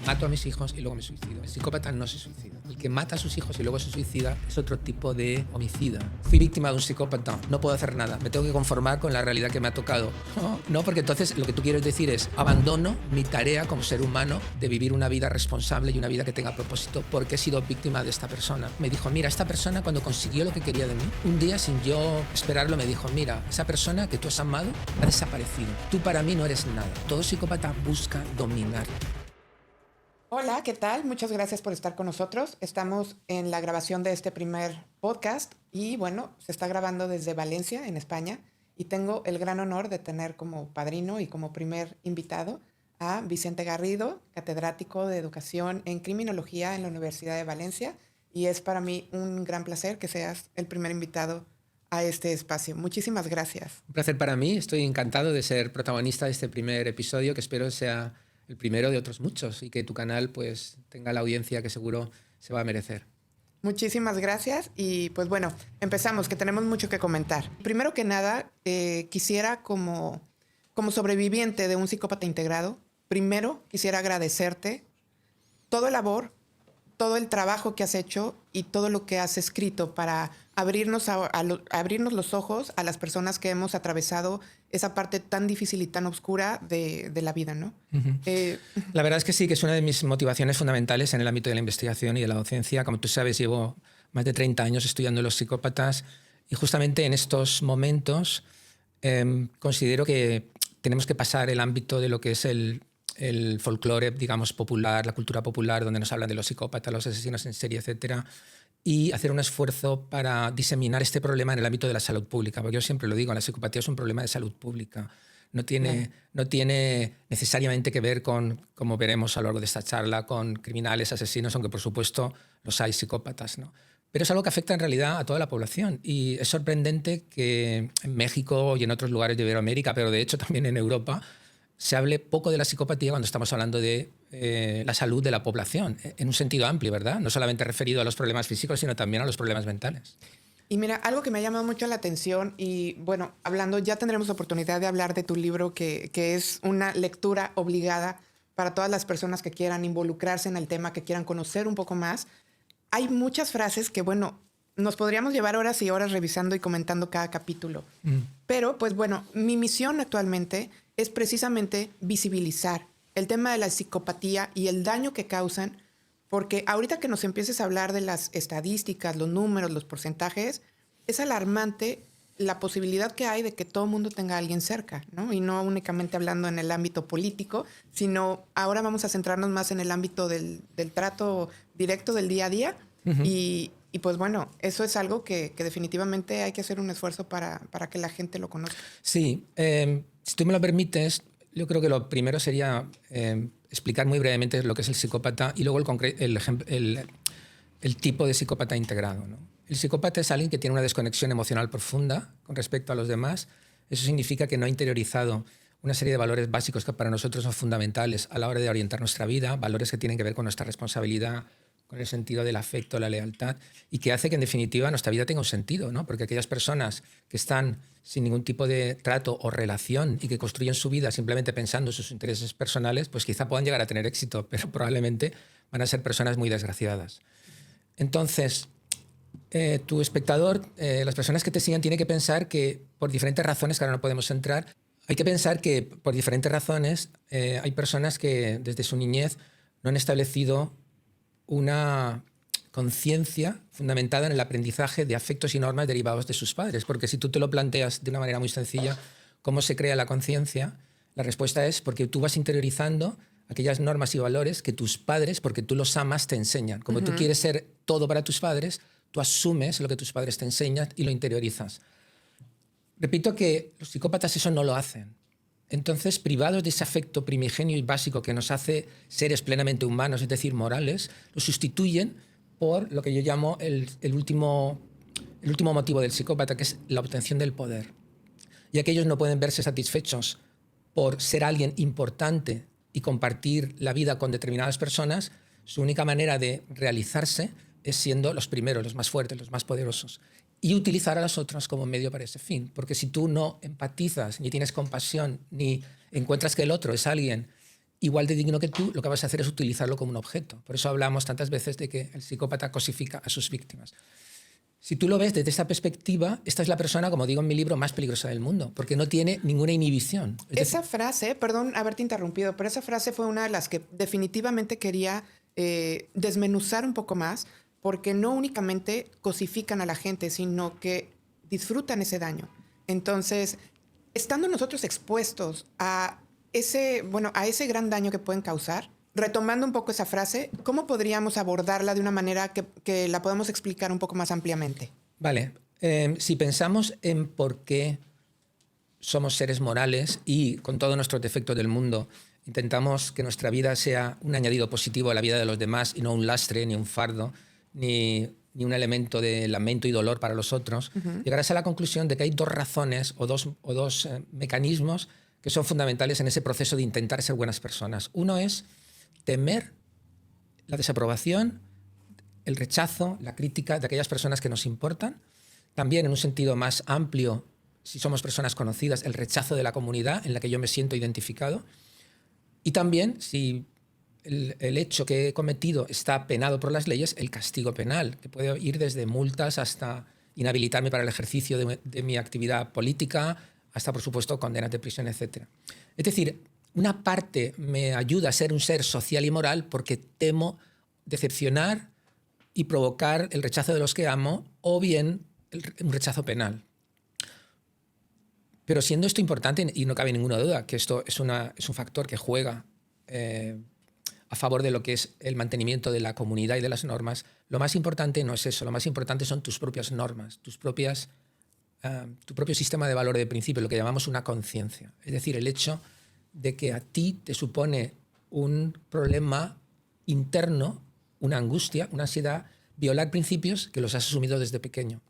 mato a mis hijos y luego me suicido. El psicópata no se suicida. El que mata a sus hijos y luego se suicida es otro tipo de homicida. Fui víctima de un psicópata, no puedo hacer nada, me tengo que conformar con la realidad que me ha tocado. No, porque entonces lo que tú quieres decir es abandono mi tarea como ser humano de vivir una vida responsable y una vida que tenga propósito porque he sido víctima de esta persona. Me dijo, mira, esta persona cuando consiguió lo que quería de mí, un día sin yo esperarlo me dijo, mira, esa persona que tú has amado ha desaparecido. Tú para mí no eres nada. Todo psicópata busca dominar. Hola, ¿qué tal? Muchas gracias por estar con nosotros. Estamos en la grabación de este primer podcast y bueno, se está grabando desde Valencia, en España, y tengo el gran honor de tener como padrino y como primer invitado a Vicente Garrido, catedrático de Educación en Criminología en la Universidad de Valencia, y es para mí un gran placer que seas el primer invitado a este espacio. Muchísimas gracias. Un placer para mí, estoy encantado de ser protagonista de este primer episodio que espero sea el primero de otros muchos y que tu canal pues tenga la audiencia que seguro se va a merecer. Muchísimas gracias y pues bueno, empezamos, que tenemos mucho que comentar. Primero que nada, quisiera como sobreviviente de un psicópata integrado, primero quisiera agradecerte todo el labor, todo el trabajo que has hecho y todo lo que has escrito para abrirnos, abrirnos los ojos a las personas que hemos atravesado esa parte tan difícil y tan oscura de la vida, ¿no? Uh-huh. La verdad es que sí, que es una de mis motivaciones fundamentales en el ámbito de la investigación y de la docencia. Como tú sabes, llevo más de 30 años estudiando los psicópatas y justamente en estos momentos considero que tenemos que pasar el ámbito de lo que es el folclore, digamos, popular, la cultura popular, donde nos hablan de los psicópatas, los asesinos en serie, etcétera, y hacer un esfuerzo para diseminar este problema en el ámbito de la salud pública. Porque yo siempre lo digo, la psicopatía es un problema de salud pública. No tiene necesariamente que ver con, como veremos a lo largo de esta charla, con criminales, asesinos, aunque por supuesto los hay psicópatas, ¿no? Pero es algo que afecta en realidad a toda la población. Y es sorprendente que en México y en otros lugares de Iberoamérica, pero de hecho también en Europa, se hable poco de la psicopatía cuando estamos hablando de la salud de la población, en un sentido amplio, ¿verdad? No solamente referido a los problemas físicos, sino también a los problemas mentales. Y mira, algo que me ha llamado mucho la atención y bueno, hablando, ya tendremos oportunidad de hablar de tu libro que es una lectura obligada para todas las personas que quieran involucrarse en el tema, que quieran conocer un poco más. Hay muchas frases que, bueno, nos podríamos llevar horas y horas revisando y comentando cada capítulo. Pero, pues bueno, mi misión actualmente es precisamente visibilizar el tema de la psicopatía y el daño que causan, porque ahorita que nos empieces a hablar de las estadísticas, los números, los porcentajes, es alarmante la posibilidad que hay de que todo el mundo tenga a alguien cerca, ¿no? Y no únicamente hablando en el ámbito político, sino ahora vamos a centrarnos más en el ámbito del trato directo del día a día. Uh-huh. Y pues bueno, eso es algo que definitivamente hay que hacer un esfuerzo para que la gente lo conozca. Sí, si tú me lo permites, yo creo que lo primero sería explicar muy brevemente lo que es el psicópata y luego el tipo de psicópata integrado, ¿no? El psicópata es alguien que tiene una desconexión emocional profunda con respecto a los demás. Eso significa que no ha interiorizado una serie de valores básicos que para nosotros son fundamentales a la hora de orientar nuestra vida, valores que tienen que ver con nuestra responsabilidad, con el sentido del afecto, la lealtad, y que hace que en definitiva nuestra vida tenga un sentido, ¿no? Porque aquellas personas que están sin ningún tipo de trato o relación y que construyen su vida simplemente pensando en sus intereses personales, pues quizá puedan llegar a tener éxito, pero probablemente van a ser personas muy desgraciadas. Entonces, tu espectador, las personas que te sigan, tienen que pensar que por diferentes razones, que ahora no podemos entrar, hay que pensar que por diferentes razones hay personas que desde su niñez no han establecido una conciencia fundamentada en el aprendizaje de afectos y normas derivados de sus padres. Porque si tú te lo planteas de una manera muy sencilla, ¿cómo se crea la conciencia? La respuesta es porque tú vas interiorizando aquellas normas y valores que tus padres, porque tú los amas, te enseñan. Como tú quieres ser todo para tus padres, tú asumes lo que tus padres te enseñan y lo interiorizas. Repito que los psicópatas eso no lo hacen. Entonces, privados de ese afecto primigenio y básico que nos hace seres plenamente humanos, es decir, morales, lo sustituyen por lo que yo llamo el último motivo del psicópata, que es la obtención del poder. Ya que ellos no pueden verse satisfechos por ser alguien importante y compartir la vida con determinadas personas, su única manera de realizarse es siendo los primeros, los más fuertes, los más poderosos. Y utilizar a los otros como medio para ese fin. Porque si tú no empatizas, ni tienes compasión, ni encuentras que el otro es alguien igual de digno que tú, lo que vas a hacer es utilizarlo como un objeto. Por eso hablamos tantas veces de que el psicópata cosifica a sus víctimas. Si tú lo ves desde esta perspectiva, esta es la persona, como digo en mi libro, más peligrosa del mundo, porque no tiene ninguna inhibición. Esa frase, perdón haberte interrumpido, pero esa frase fue una de las que definitivamente quería desmenuzar un poco más, porque no únicamente cosifican a la gente, sino que disfrutan ese daño. Entonces, estando nosotros expuestos a ese gran daño que pueden causar, retomando un poco esa frase, ¿cómo podríamos abordarla de una manera que la podamos explicar un poco más ampliamente? Vale, si pensamos en por qué somos seres morales y con todos nuestros defectos del mundo intentamos que nuestra vida sea un añadido positivo a la vida de los demás y no un lastre, ni un fardo, ni un elemento de lamento y dolor para los otros, llegarás a la conclusión de que hay dos razones o dos mecanismos que son fundamentales en ese proceso de intentar ser buenas personas. Uno es temer la desaprobación, el rechazo, la crítica de aquellas personas que nos importan. También, en un sentido más amplio, si somos personas conocidas, el rechazo de la comunidad en la que yo me siento identificado. Y también, si el hecho que he cometido está penado por las leyes, el castigo penal, que puede ir desde multas hasta inhabilitarme para el ejercicio de mi actividad política, hasta, por supuesto, condenas de prisión, etc. Es decir, una parte me ayuda a ser un ser social y moral porque temo decepcionar y provocar el rechazo de los que amo, o bien un rechazo penal. Pero siendo esto importante, y no cabe ninguna duda que esto es un factor que juega a favor de lo que es el mantenimiento de la comunidad y de las normas, lo más importante no es eso, lo más importante son tus propias normas, tu propio sistema de valores de principio, lo que llamamos una conciencia. Es decir, el hecho de que a ti te supone un problema interno, una angustia, una ansiedad, violar principios que los has asumido desde pequeño.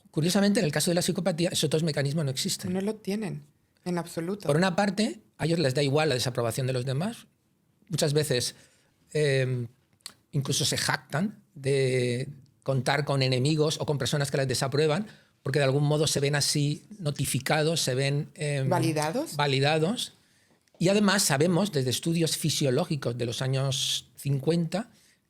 Curiosamente, en el caso de la psicopatía, esos dos mecanismos no existen. No lo tienen, en absoluto. Por una parte, a ellos les da igual la desaprobación de los demás. Muchas veces incluso se jactan de contar con enemigos o con personas que les desaprueban, porque de algún modo se ven así notificados, se ven validados. Y además sabemos desde estudios fisiológicos de los años 50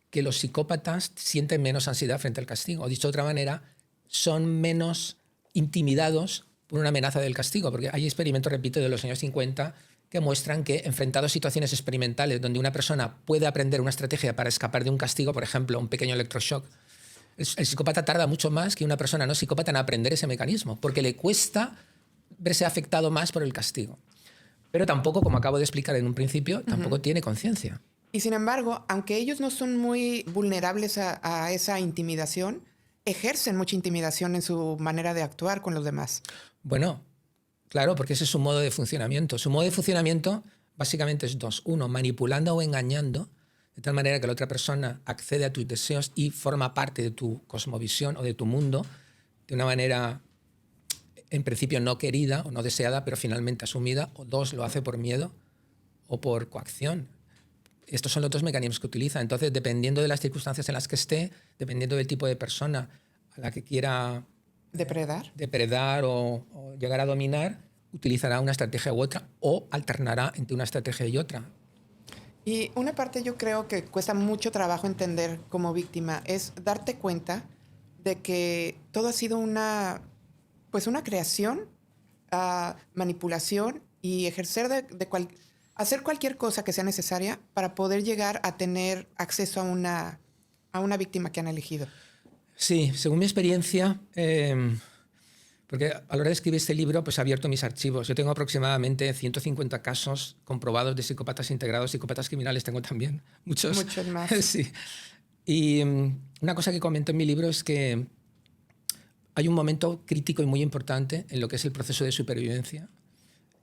que los psicópatas sienten menos ansiedad frente al castigo. O dicho de otra manera, son menos intimidados por una amenaza del castigo, porque hay experimentos, repito, de los años 50 que muestran que enfrentados a situaciones experimentales donde una persona puede aprender una estrategia para escapar de un castigo, por ejemplo, un pequeño electroshock, el psicópata tarda mucho más que una persona no psicópata en aprender ese mecanismo, porque le cuesta verse afectado más por el castigo. Pero tampoco, como acabo de explicar en un principio, tampoco tiene conciencia. Y sin embargo, aunque ellos no son muy vulnerables a esa intimidación, ejercen mucha intimidación en su manera de actuar con los demás. Bueno, claro, porque ese es su modo de funcionamiento. Su modo de funcionamiento básicamente es dos. Uno, manipulando o engañando, de tal manera que la otra persona accede a tus deseos y forma parte de tu cosmovisión o de tu mundo de una manera, en principio, no querida o no deseada, pero finalmente asumida. O dos, lo hace por miedo o por coacción. Estos son los dos mecanismos que utiliza. Entonces, dependiendo de las circunstancias en las que esté, dependiendo del tipo de persona a la que quiera depredar o llegar a dominar, utilizará una estrategia u otra o alternará entre una estrategia y otra. Y una parte yo creo que cuesta mucho trabajo entender como víctima es darte cuenta de que todo ha sido una creación, manipulación y ejercer hacer cualquier cosa que sea necesaria para poder llegar a tener acceso a una víctima que han elegido. Sí, según mi experiencia, porque a la hora de escribir este libro pues he abierto mis archivos. Yo tengo aproximadamente 150 casos comprobados de psicópatas integrados, psicópatas criminales tengo también muchos. Muchos más. Sí. Y una cosa que comento en mi libro es que hay un momento crítico y muy importante en lo que es el proceso de supervivencia.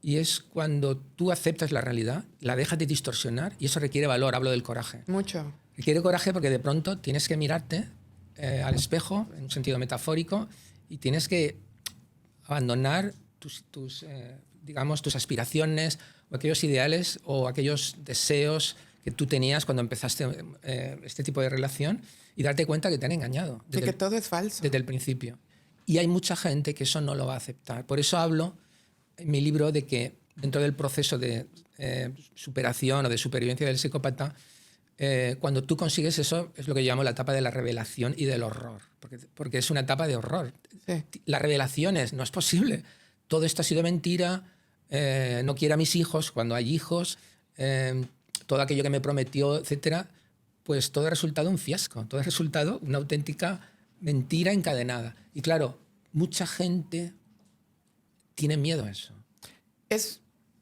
Y es cuando tú aceptas la realidad, la dejas de distorsionar, y eso requiere valor, hablo del coraje. Mucho. Requiere coraje porque de pronto tienes que mirarte al espejo, en un sentido metafórico, y tienes que abandonar tus aspiraciones o aquellos ideales o aquellos deseos que tú tenías cuando empezaste este tipo de relación y darte cuenta que te han engañado. Que todo es falso. Desde el principio. Y hay mucha gente que eso no lo va a aceptar. Por eso hablo en mi libro de que dentro del proceso de superación o de supervivencia del psicópata, cuando tú consigues eso, es lo que yo llamo la etapa de la revelación y del horror, porque es una etapa de horror. Sí. La revelación es, no es posible, todo esto ha sido mentira, no quiero a mis hijos cuando hay hijos, todo aquello que me prometió, etcétera, pues todo ha resultado un fiasco, todo ha resultado una auténtica mentira encadenada. Y claro, mucha gente tiene miedo a eso.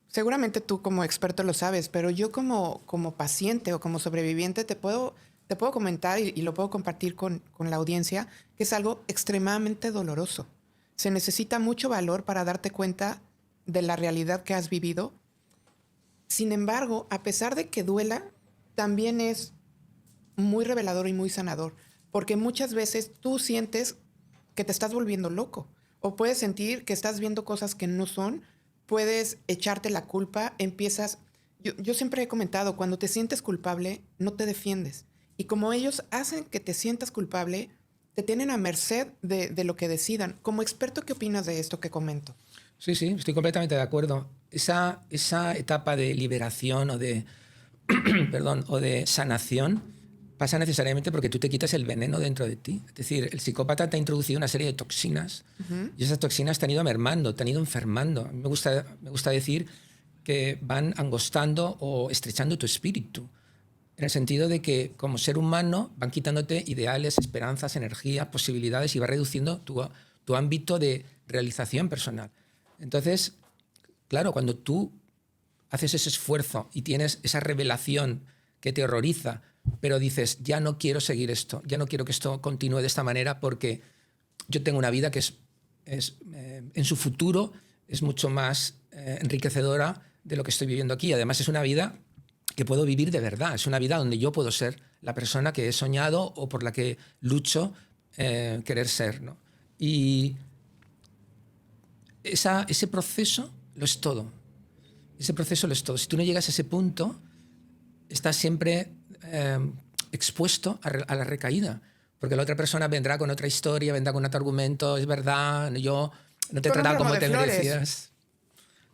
Seguramente tú como experto lo sabes, pero yo como paciente o como sobreviviente te puedo comentar y lo puedo compartir con la audiencia, que es algo extremadamente doloroso. Se necesita mucho valor para darte cuenta de la realidad que has vivido. Sin embargo, a pesar de que duela, también es muy revelador y muy sanador, porque muchas veces tú sientes que te estás volviendo loco o puedes sentir que estás viendo cosas que no son, puedes echarte la culpa, empiezas... Yo siempre he comentado, cuando te sientes culpable, no te defiendes. Y como ellos hacen que te sientas culpable, te tienen a merced de lo que decidan. Como experto, ¿qué opinas de esto que comento? Sí, estoy completamente de acuerdo. Esa etapa de liberación o de, perdón, o de sanación pasa necesariamente porque tú te quitas el veneno dentro de ti. Es decir, el psicópata te ha introducido una serie de toxinas y esas toxinas te han ido mermando, te han ido enfermando. A mí me gusta decir que van angostando o estrechando tu espíritu, en el sentido de que como ser humano van quitándote ideales, esperanzas, energías, posibilidades y va reduciendo tu ámbito de realización personal. Entonces, claro, cuando tú haces ese esfuerzo y tienes esa revelación que te horroriza, pero dices, ya no quiero seguir esto, ya no quiero que esto continúe de esta manera porque yo tengo una vida que en su futuro es mucho más enriquecedora de lo que estoy viviendo aquí. Además, es una vida que puedo vivir de verdad, es una vida donde yo puedo ser la persona que he soñado o por la que lucho querer ser, ¿no? Y ese proceso lo es todo. Ese proceso lo es todo. Si tú no llegas a ese punto, estás siempre expuesto a la recaída. Porque la otra persona vendrá con otra historia, vendrá con otro argumento, es verdad, yo no te he tratado como te merecías.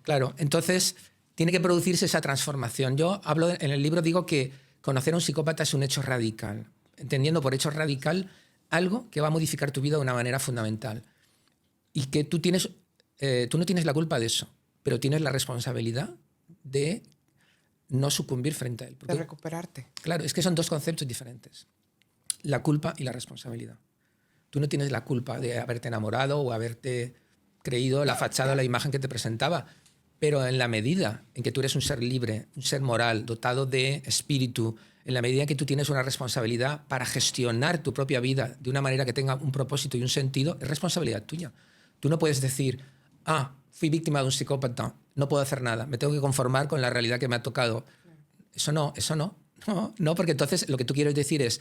Claro, entonces tiene que producirse esa transformación. Yo hablo, en el libro digo que conocer a un psicópata es un hecho radical, entendiendo por hecho radical algo que va a modificar tu vida de una manera fundamental. Y que tú no tienes la culpa de eso, pero tienes la responsabilidad de no sucumbir frente a él. De recuperarte. Claro, es que son dos conceptos diferentes. La culpa y la responsabilidad. Tú no tienes la culpa de haberte enamorado o haberte creído la fachada o la imagen que te presentaba, pero en la medida en que tú eres un ser libre, un ser moral, dotado de espíritu, en la medida en que tú tienes una responsabilidad para gestionar tu propia vida de una manera que tenga un propósito y un sentido, es responsabilidad tuya. Tú no puedes decir, fui víctima de un psicópata, no puedo hacer nada, me tengo que conformar con la realidad que me ha tocado. Eso no. No, porque entonces lo que tú quieres decir es,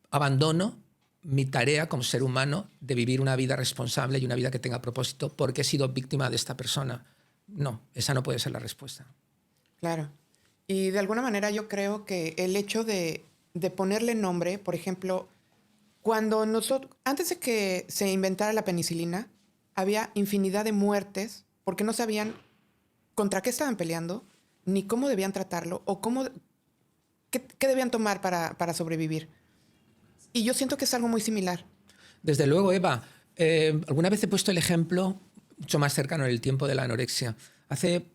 abandono mi tarea como ser humano de vivir una vida responsable y una vida que tenga propósito porque he sido víctima de esta persona. No, esa no puede ser la respuesta. Claro. Y de alguna manera yo creo que el hecho de ponerle nombre, por ejemplo, antes de que se inventara la penicilina, había infinidad de muertes porque no sabían contra qué estaban peleando, ni cómo debían tratarlo o qué debían tomar para sobrevivir. Y yo siento que es algo muy similar. Desde luego, Eva. Alguna vez he puesto el ejemplo mucho más cercano en el tiempo de la anorexia. Hace,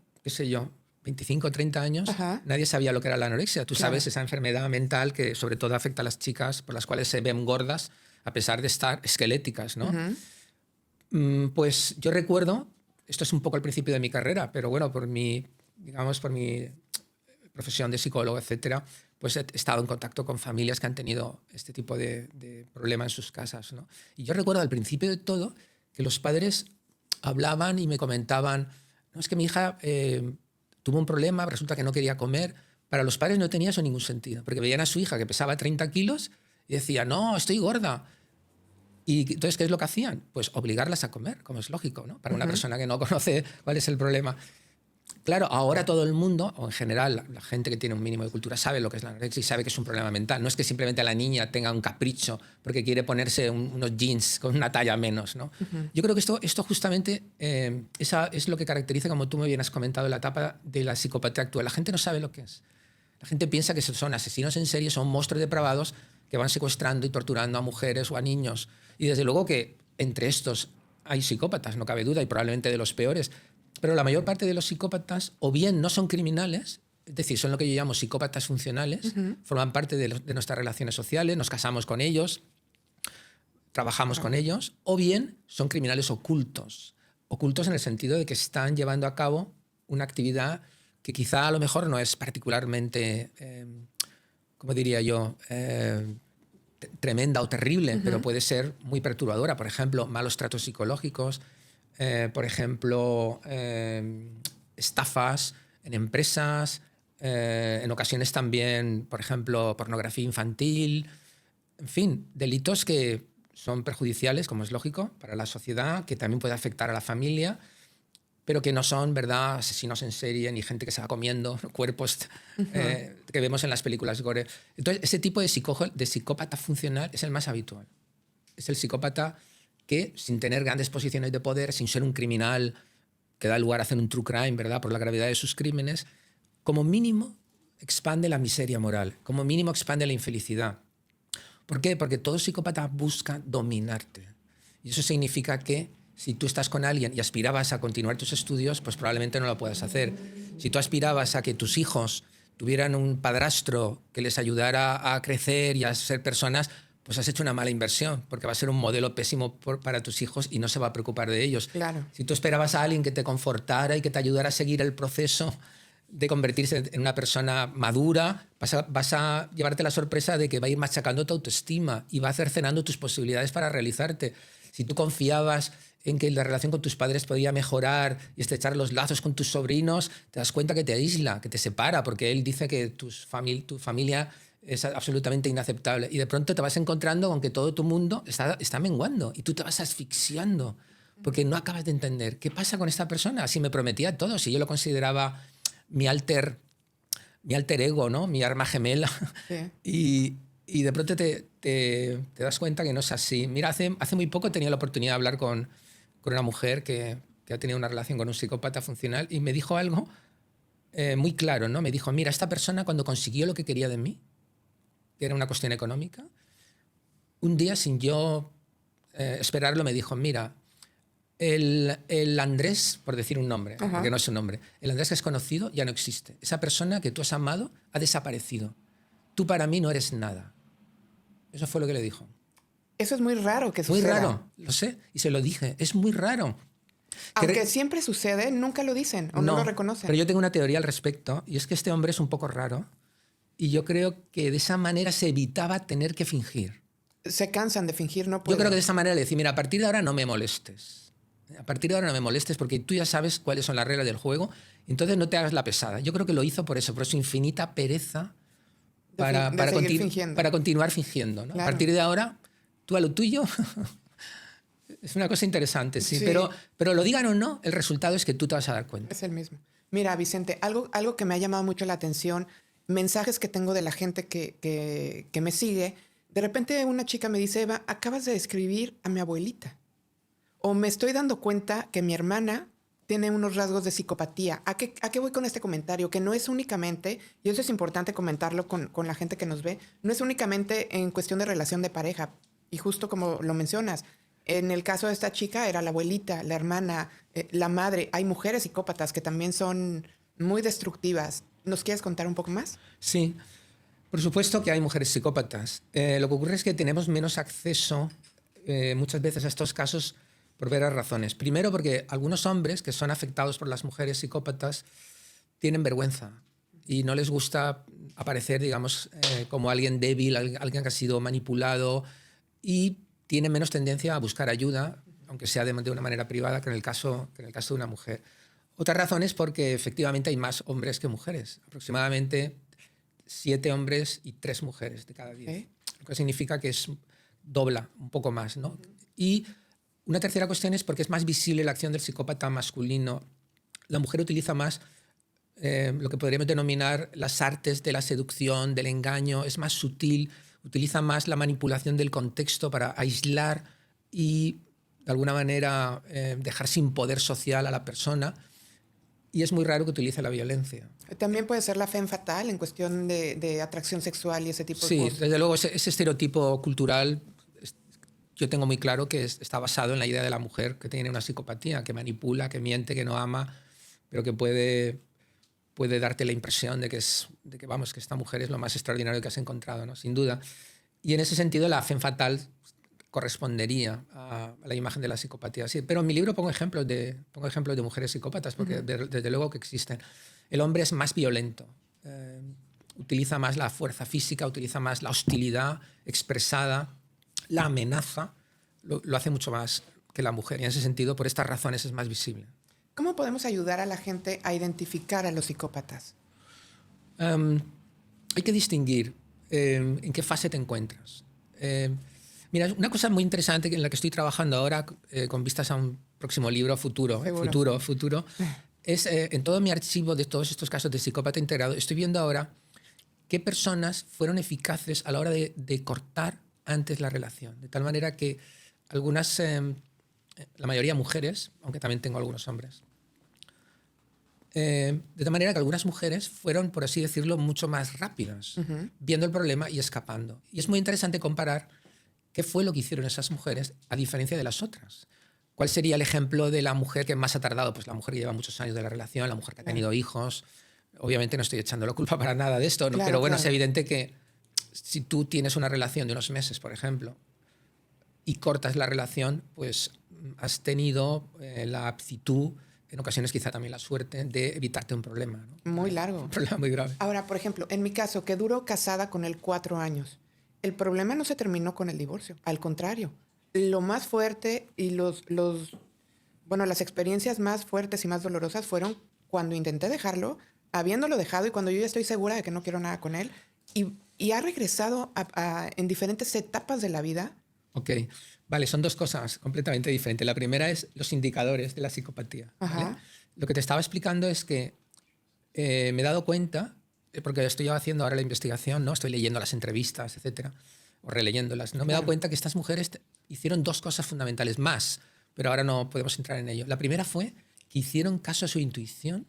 25 o 30 años, nadie sabía lo que era la anorexia. Tú sabes, esa enfermedad mental que sobre todo afecta a las chicas, por las cuales se ven gordas, a pesar de estar esqueléticas, ¿no? Pues yo recuerdo, esto es un poco al principio de mi carrera, pero bueno, por mi profesión de psicólogo, etcétera, pues he estado en contacto con familias que han tenido este tipo de problema en sus casas, ¿no? Y yo recuerdo al principio de todo que los padres hablaban y me comentaban, no, es que mi hija tuvo un problema, resulta que no quería comer. Para los padres no tenía eso ningún sentido, porque veían a su hija que pesaba 30 kilos y decía, no, estoy gorda. Y entonces, ¿qué es lo que hacían? Pues obligarlas a comer, como es lógico, ¿no? Para una persona que no conoce cuál es el problema. Claro, ahora todo el mundo, o en general la gente que tiene un mínimo de cultura, sabe lo que es la anorexia y sabe que es un problema mental. No es que simplemente la niña tenga un capricho porque quiere ponerse unos jeans con una talla menos, ¿no? Yo creo que esto justamente esa es lo que caracteriza, como tú me bien has comentado, la etapa de la psicopatía actual. La gente no sabe lo que es. La gente piensa que son asesinos en serie, son monstruos depravados que van secuestrando y torturando a mujeres o a niños. Y desde luego que entre estos hay psicópatas, no cabe duda, y probablemente de los peores. Pero la mayor parte de los psicópatas o bien no son criminales, es decir, son lo que yo llamo psicópatas funcionales, forman parte de nuestras relaciones sociales, nos casamos con ellos, trabajamos con ellos, o bien son criminales ocultos. Ocultos en el sentido de que están llevando a cabo una actividad que quizá a lo mejor no es particularmente, ¿cómo diría yo?, tremenda o terrible, pero puede ser muy perturbadora. Por ejemplo, malos tratos psicológicos, por ejemplo, estafas en empresas, en ocasiones también, por ejemplo, pornografía infantil, en fin, delitos que son perjudiciales, como es lógico, para la sociedad, que también puede afectar a la familia, pero que no son, ¿verdad?, asesinos en serie ni gente que se va comiendo cuerpos que vemos en las películas gore. Entonces, ese tipo de psicópata funcional es el más habitual. Es el psicópata que, sin tener grandes posiciones de poder, sin ser un criminal que da lugar a hacer un true crime, ¿verdad?, por la gravedad de sus crímenes, como mínimo expande la miseria moral, como mínimo expande la infelicidad. ¿Por qué? Porque todo psicópata busca dominarte. Y eso significa que si tú estás con alguien y aspirabas a continuar tus estudios, pues probablemente no lo puedas hacer. Si tú aspirabas a que tus hijos tuvieran un padrastro que les ayudara a crecer y a ser personas, pues has hecho una mala inversión, porque va a ser un modelo pésimo para tus hijos y no se va a preocupar de ellos. Claro. Si tú esperabas a alguien que te confortara y que te ayudara a seguir el proceso de convertirse en una persona madura, vas a llevarte la sorpresa de que va a ir machacando tu autoestima y va cercenando tus posibilidades para realizarte. Si tú confiabas en que la relación con tus padres podía mejorar y estrechar los lazos con tus sobrinos, te das cuenta que te aísla, que te separa, porque él dice que tu familia es absolutamente inaceptable. Y de pronto te vas encontrando con que todo tu mundo está menguando y tú te vas asfixiando porque no acabas de entender qué pasa con esta persona. Si me prometía todo, si yo lo consideraba mi alter ego, ¿no?, mi arma gemela. Sí. Y de pronto te das cuenta que no es así. Mira, hace muy poco tenía la oportunidad de hablar con una mujer que ha tenido una relación con un psicópata funcional y me dijo algo muy claro, ¿no? Me dijo, mira, esta persona cuando consiguió lo que quería de mí, que era una cuestión económica, un día sin yo esperarlo me dijo, mira, el Andrés, por decir un nombre, porque no es un nombre, el Andrés que has conocido ya no existe. Esa persona que tú has amado ha desaparecido. Tú para mí no eres nada. Eso fue lo que le dijo. Eso es muy raro que suceda. Muy raro, lo sé, y se lo dije. Es muy raro. Aunque siempre sucede, nunca lo dicen o no lo reconocen. Pero yo tengo una teoría al respecto, y es que este hombre es un poco raro, y yo creo que de esa manera se evitaba tener que fingir. Se cansan de fingir, no pueden. Yo creo que de esa manera le decía, mira, a partir de ahora no me molestes. A partir de ahora no me molestes porque tú ya sabes cuáles son las reglas del juego, entonces no te hagas la pesada. Yo creo que lo hizo por su infinita pereza para continuar fingiendo, ¿no? Claro. A partir de ahora, tú a lo tuyo. Es una cosa interesante, sí. Pero lo digan o no, el resultado es que tú te vas a dar cuenta. Es el mismo. Mira, Vicente, algo que me ha llamado mucho la atención, mensajes que tengo de la gente que me sigue. De repente una chica me dice, Eva, acabas de describir a mi abuelita. O me estoy dando cuenta que mi hermana tiene unos rasgos de psicopatía. ¿A qué voy con este comentario? Que no es únicamente, y eso es importante comentarlo con la gente que nos ve, no es únicamente en cuestión de relación de pareja. Y justo como lo mencionas, en el caso de esta chica era la abuelita, la hermana, la madre. Hay mujeres psicópatas que también son muy destructivas. ¿Nos quieres contar un poco más? Sí, por supuesto que hay mujeres psicópatas. Lo que ocurre es que tenemos menos acceso muchas veces a estos casos por varias razones. Primero, porque algunos hombres que son afectados por las mujeres psicópatas tienen vergüenza y no les gusta aparecer, digamos, como alguien débil, alguien que ha sido manipulado, y tienen menos tendencia a buscar ayuda, aunque sea de una manera privada, que en el caso de una mujer. Otra razón es porque efectivamente hay más hombres que mujeres. Aproximadamente 7 hombres y 3 mujeres de cada 10. Lo que significa que dobla un poco más, ¿no? Y una tercera cuestión es porque es más visible la acción del psicópata masculino. La mujer utiliza más lo que podríamos denominar las artes de la seducción, del engaño, es más sutil, utiliza más la manipulación del contexto para aislar y, de alguna manera, dejar sin poder social a la persona. Y es muy raro que utilice la violencia. También puede ser la femme fatale en cuestión de atracción sexual y ese tipo de cosas. Sí, desde luego ese estereotipo cultural yo tengo muy claro que está basado en la idea de la mujer que tiene una psicopatía, que manipula, que miente, que no ama, pero que puede darte la impresión de que esta mujer es lo más extraordinario que has encontrado, ¿no? Sin duda. Y en ese sentido la femme fatale correspondería a la imagen de la psicopatía. Sí, pero en mi libro pongo ejemplos de mujeres psicópatas, porque desde luego que existen. El hombre es más violento, utiliza más la fuerza física, utiliza más la hostilidad expresada, la amenaza, lo hace mucho más que la mujer. Y en ese sentido, por estas razones, es más visible. ¿Cómo podemos ayudar a la gente a identificar a los psicópatas? Hay que distinguir en qué fase te encuentras. Mira, una cosa muy interesante en la que estoy trabajando ahora, con vistas a un próximo libro futuro, es en todo mi archivo de todos estos casos de psicópata integrado, estoy viendo ahora qué personas fueron eficaces a la hora de cortar antes la relación. De tal manera que algunas, la mayoría mujeres, aunque también tengo algunos hombres, de tal manera que algunas mujeres fueron, por así decirlo, mucho más rápidas, viendo el problema y escapando. Y es muy interesante comparar qué fue lo que hicieron esas mujeres a diferencia de las otras. ¿Cuál sería el ejemplo de la mujer que más ha tardado? Pues la mujer que lleva muchos años de la relación, la mujer que ha tenido hijos. Obviamente no estoy echando la culpa para nada de esto, ¿no? Pero bueno, es evidente que si tú tienes una relación de unos meses, por ejemplo, y cortas la relación, pues has tenido la aptitud, en ocasiones quizá también la suerte, de evitarte un problema, ¿no? Muy largo. Un problema muy grave. Ahora, por ejemplo, en mi caso, que duró casada con él 4 años, el problema no se terminó con el divorcio. Al contrario, lo más fuerte y las experiencias más fuertes y más dolorosas fueron cuando intenté dejarlo, habiéndolo dejado y cuando yo ya estoy segura de que no quiero nada con él. Y ha regresado en diferentes etapas de la vida. Ok, vale, son dos cosas completamente diferentes. La primera es los indicadores de la psicopatía. ¿Vale? Lo que te estaba explicando es que me he dado cuenta, porque estoy haciendo ahora la investigación, ¿no? Estoy leyendo las entrevistas, etcétera, o releyéndolas. ¿No? Me he dado cuenta que estas mujeres hicieron dos cosas fundamentales más, pero ahora no podemos entrar en ello. La primera fue que hicieron caso a su intuición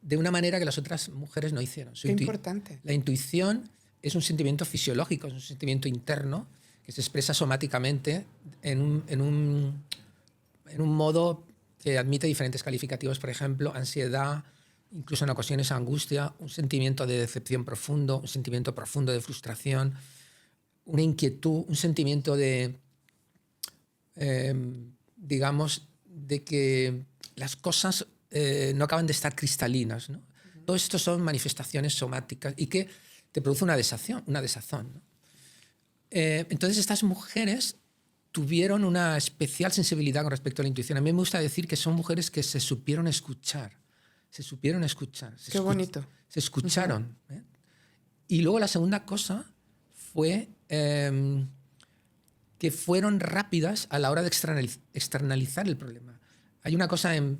de una manera que las otras mujeres no hicieron. Qué importante. La intuición es un sentimiento fisiológico, es un sentimiento interno que se expresa somáticamente en un modo que admite diferentes calificativos, por ejemplo, ansiedad, incluso en ocasiones angustia, un sentimiento de decepción profundo, un sentimiento profundo de frustración, una inquietud, un sentimiento de, digamos, de que las cosas no acaban de estar cristalinas, ¿no? Todo esto son manifestaciones somáticas y que te produce una desazón, ¿no? Entonces estas mujeres tuvieron una especial sensibilidad con respecto a la intuición. A mí me gusta decir que son mujeres que se supieron escuchar. Qué bonito. Se escucharon. Y luego la segunda cosa fue que fueron rápidas a la hora de externalizar el problema. Hay una cosa en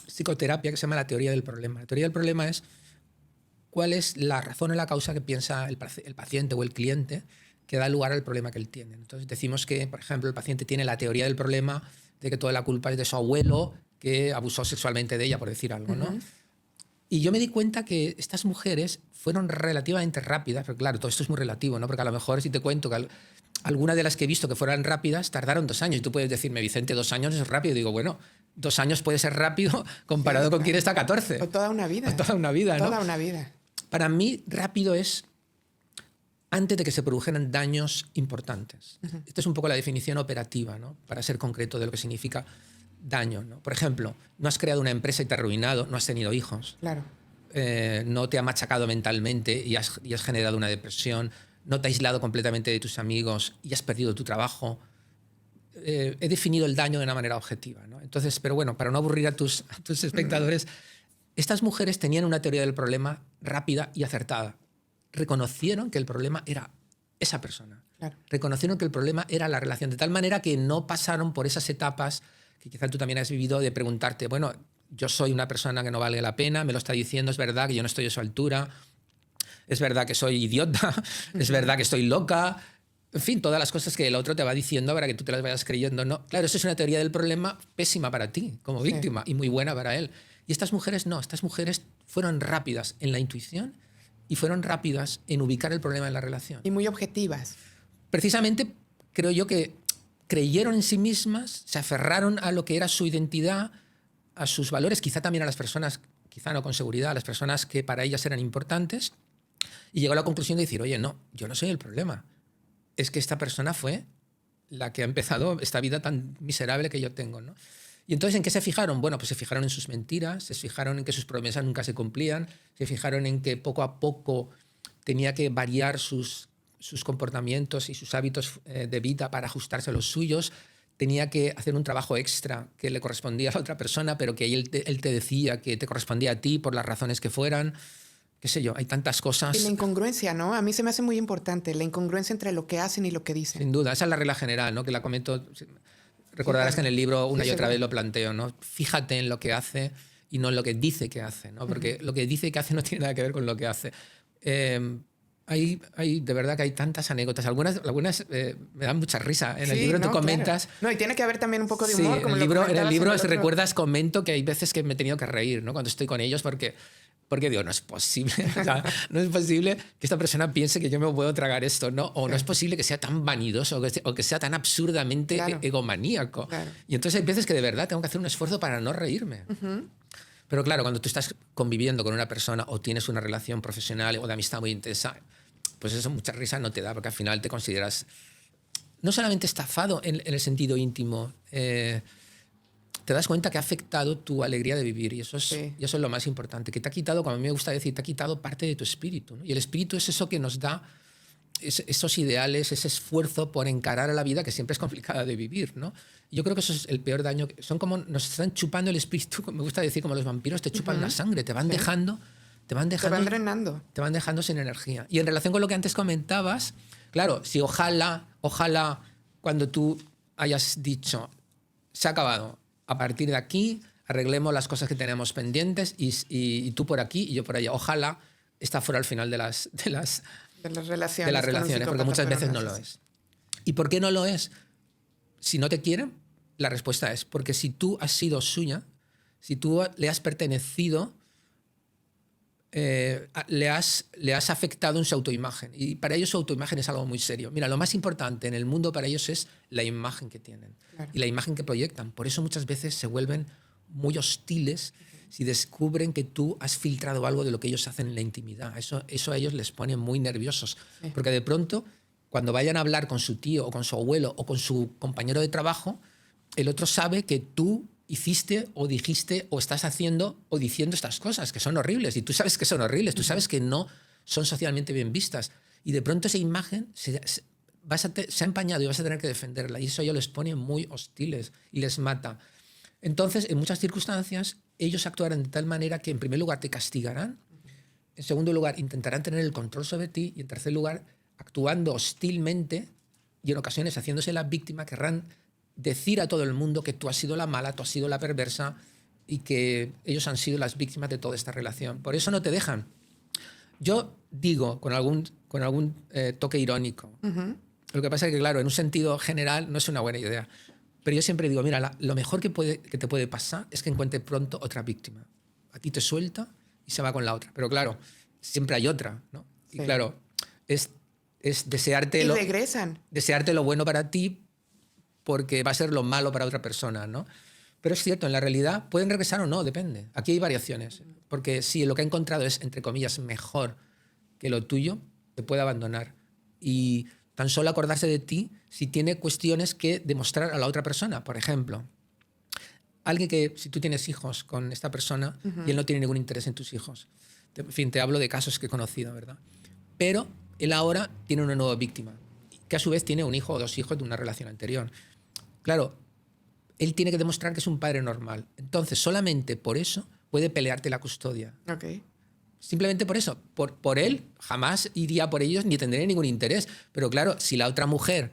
psicoterapia que se llama la teoría del problema. La teoría del problema es cuál es la razón o la causa que piensa el paciente o el cliente que da lugar al problema que él tiene. Entonces decimos que, por ejemplo, el paciente tiene la teoría del problema de que toda la culpa es de su abuelo que abusó sexualmente de ella, por decir algo, ¿no? Y yo me di cuenta que estas mujeres fueron relativamente rápidas, pero claro, todo esto es muy relativo, ¿no? Porque a lo mejor si te cuento que algunas de las que he visto que fueran rápidas tardaron 2 años. Y tú puedes decirme, Vicente, 2 años es rápido. Y digo, bueno, 2 años puede ser rápido comparado con quien está 14. O toda una vida. O toda una vida, ¿no? Toda una vida. Para mí, rápido es antes de que se produjeran daños importantes. Esta es un poco la definición operativa, ¿no? Para ser concreto de lo que significa daño, ¿no? Por ejemplo, no has creado una empresa y te has arruinado, no has tenido hijos. Claro. No te ha machacado mentalmente y has generado una depresión, no te has aislado completamente de tus amigos y has perdido tu trabajo. He definido el daño de una manera objetiva, ¿no? Entonces, pero bueno, para no aburrir a tus espectadores, estas mujeres tenían una teoría del problema rápida y acertada. Reconocieron que el problema era esa persona. Claro. Reconocieron que el problema era la relación, de tal manera que no pasaron por esas etapas que quizá tú también has vivido de preguntarte, bueno, yo soy una persona que no vale la pena, me lo está diciendo, es verdad que yo no estoy a su altura, es verdad que soy idiota, es verdad que estoy loca, en fin, todas las cosas que el otro te va diciendo para que tú te las vayas creyendo. No, claro, eso es una teoría del problema pésima para ti como víctima y muy buena para él. Y estas mujeres no, estas mujeres fueron rápidas en la intuición y fueron rápidas en ubicar el problema en la relación. Y muy objetivas. Precisamente creo yo que creyeron en sí mismas, se aferraron a lo que era su identidad, a sus valores, quizá también a las personas, quizá no con seguridad, a las personas que para ellas eran importantes, y llegó a la conclusión de decir, oye, no, yo no soy el problema. Es que esta persona fue la que ha empezado esta vida tan miserable que yo tengo, ¿no? Y entonces, ¿en qué se fijaron? Bueno, pues se fijaron en sus mentiras, se fijaron en que sus promesas nunca se cumplían, se fijaron en que poco a poco tenía que variar sus comportamientos y sus hábitos de vida para ajustarse a los suyos, tenía que hacer un trabajo extra que le correspondía a la otra persona, pero que él te decía que te correspondía a ti por las razones que fueran. Qué sé yo, hay tantas cosas. Y la incongruencia, ¿no? A mí se me hace muy importante, la incongruencia entre lo que hacen y lo que dicen. Sin duda, esa es la regla general, ¿no? Que la comento, recordarás que en el libro una y otra vez lo planteo, ¿no? Fíjate en lo que hace y no en lo que dice que hace, ¿no? Porque lo que dice que hace no tiene nada que ver con lo que hace. De verdad que hay tantas anécdotas. Algunas me dan mucha risa. En el libro tú comentas... Claro. No, y tiene que haber también un poco de humor. Sí, como en el libro, si recuerdas, comento que hay veces que me he tenido que reír, ¿no? Cuando estoy con ellos porque digo, no es posible. O sea, no es posible que esta persona piense que yo me puedo tragar esto, ¿no? O no es posible que sea tan vanidoso o que sea tan absurdamente egomaníaco. Claro. Y entonces hay veces que de verdad tengo que hacer un esfuerzo para no reírme. Pero claro, cuando tú estás conviviendo con una persona o tienes una relación profesional o de amistad muy intensa, pues eso mucha risa no te da, porque al final te consideras no solamente estafado en el sentido íntimo, te das cuenta que ha afectado tu alegría de vivir, y eso es lo más importante, que te ha quitado, como a mí me gusta decir, te ha quitado parte de tu espíritu, ¿no? Y el espíritu es eso que nos da esos ideales, ese esfuerzo por encarar a la vida que siempre es complicada de vivir, ¿no? Y yo creo que eso es el peor daño. Son como, nos están chupando el espíritu, me gusta decir, como los vampiros te chupan la sangre, te van dejando... Te van drenando. Te van dejando sin energía. Y en relación con lo que antes comentabas, claro, si ojalá cuando tú hayas dicho, se ha acabado, a partir de aquí arreglemos las cosas que tenemos pendientes y tú por aquí y yo por allá. Ojalá esta fuera el final de las relaciones, porque muchas veces no lo es. ¿Y por qué no lo es? Si no te quieren, la respuesta es porque si tú has sido suya, si tú le has pertenecido, le has afectado en su autoimagen. Y para ellos su autoimagen es algo muy serio. Mira, lo más importante en el mundo para ellos es la imagen que tienen y la imagen que proyectan. Por eso muchas veces se vuelven muy hostiles si descubren que tú has filtrado algo de lo que ellos hacen en la intimidad. Eso a ellos les pone muy nerviosos. Porque de pronto, cuando vayan a hablar con su tío o con su abuelo o con su compañero de trabajo, el otro sabe que tú hiciste o dijiste o estás haciendo o diciendo estas cosas que son horribles, y tú sabes que son horribles, tú sabes que no son socialmente bien vistas, y de pronto esa imagen se ha empañado y vas a tener que defenderla, y eso a ellos les pone muy hostiles y les mata. Entonces, en muchas circunstancias, ellos actuarán de tal manera que en primer lugar te castigarán, en segundo lugar intentarán tener el control sobre ti, y en tercer lugar, actuando hostilmente y en ocasiones haciéndose la víctima, querrán decir a todo el mundo que tú has sido la mala, tú has sido la perversa y que ellos han sido las víctimas de toda esta relación. Por eso no te dejan. Yo digo, con algún toque irónico, lo que pasa es que, claro, en un sentido general no es una buena idea, pero yo siempre digo, mira, lo mejor que te puede pasar es que encuentre pronto otra víctima. A ti te suelta y se va con la otra. Pero claro, siempre hay otra, ¿no? Sí. Y claro, es desearte... Y regresan. Desearte lo bueno para ti, porque va a ser lo malo para otra persona, ¿no? Pero es cierto, en la realidad pueden regresar o no, depende. Aquí hay variaciones, porque si lo que ha encontrado es, entre comillas, mejor que lo tuyo, te puede abandonar. Y tan solo acordarse de ti si tiene cuestiones que demostrar a la otra persona. Por ejemplo, alguien que, si tú tienes hijos con esta persona y él no tiene ningún interés en tus hijos. En fin, te hablo de casos que he conocido, ¿verdad? Pero él ahora tiene una nueva víctima, que a su vez tiene un hijo o dos hijos de una relación anterior. Claro, él tiene que demostrar que es un padre normal. Entonces, solamente por eso puede pelearte la custodia. Okay. Simplemente por eso. Por él, jamás iría por ellos ni tendría ningún interés. Pero claro, si la otra mujer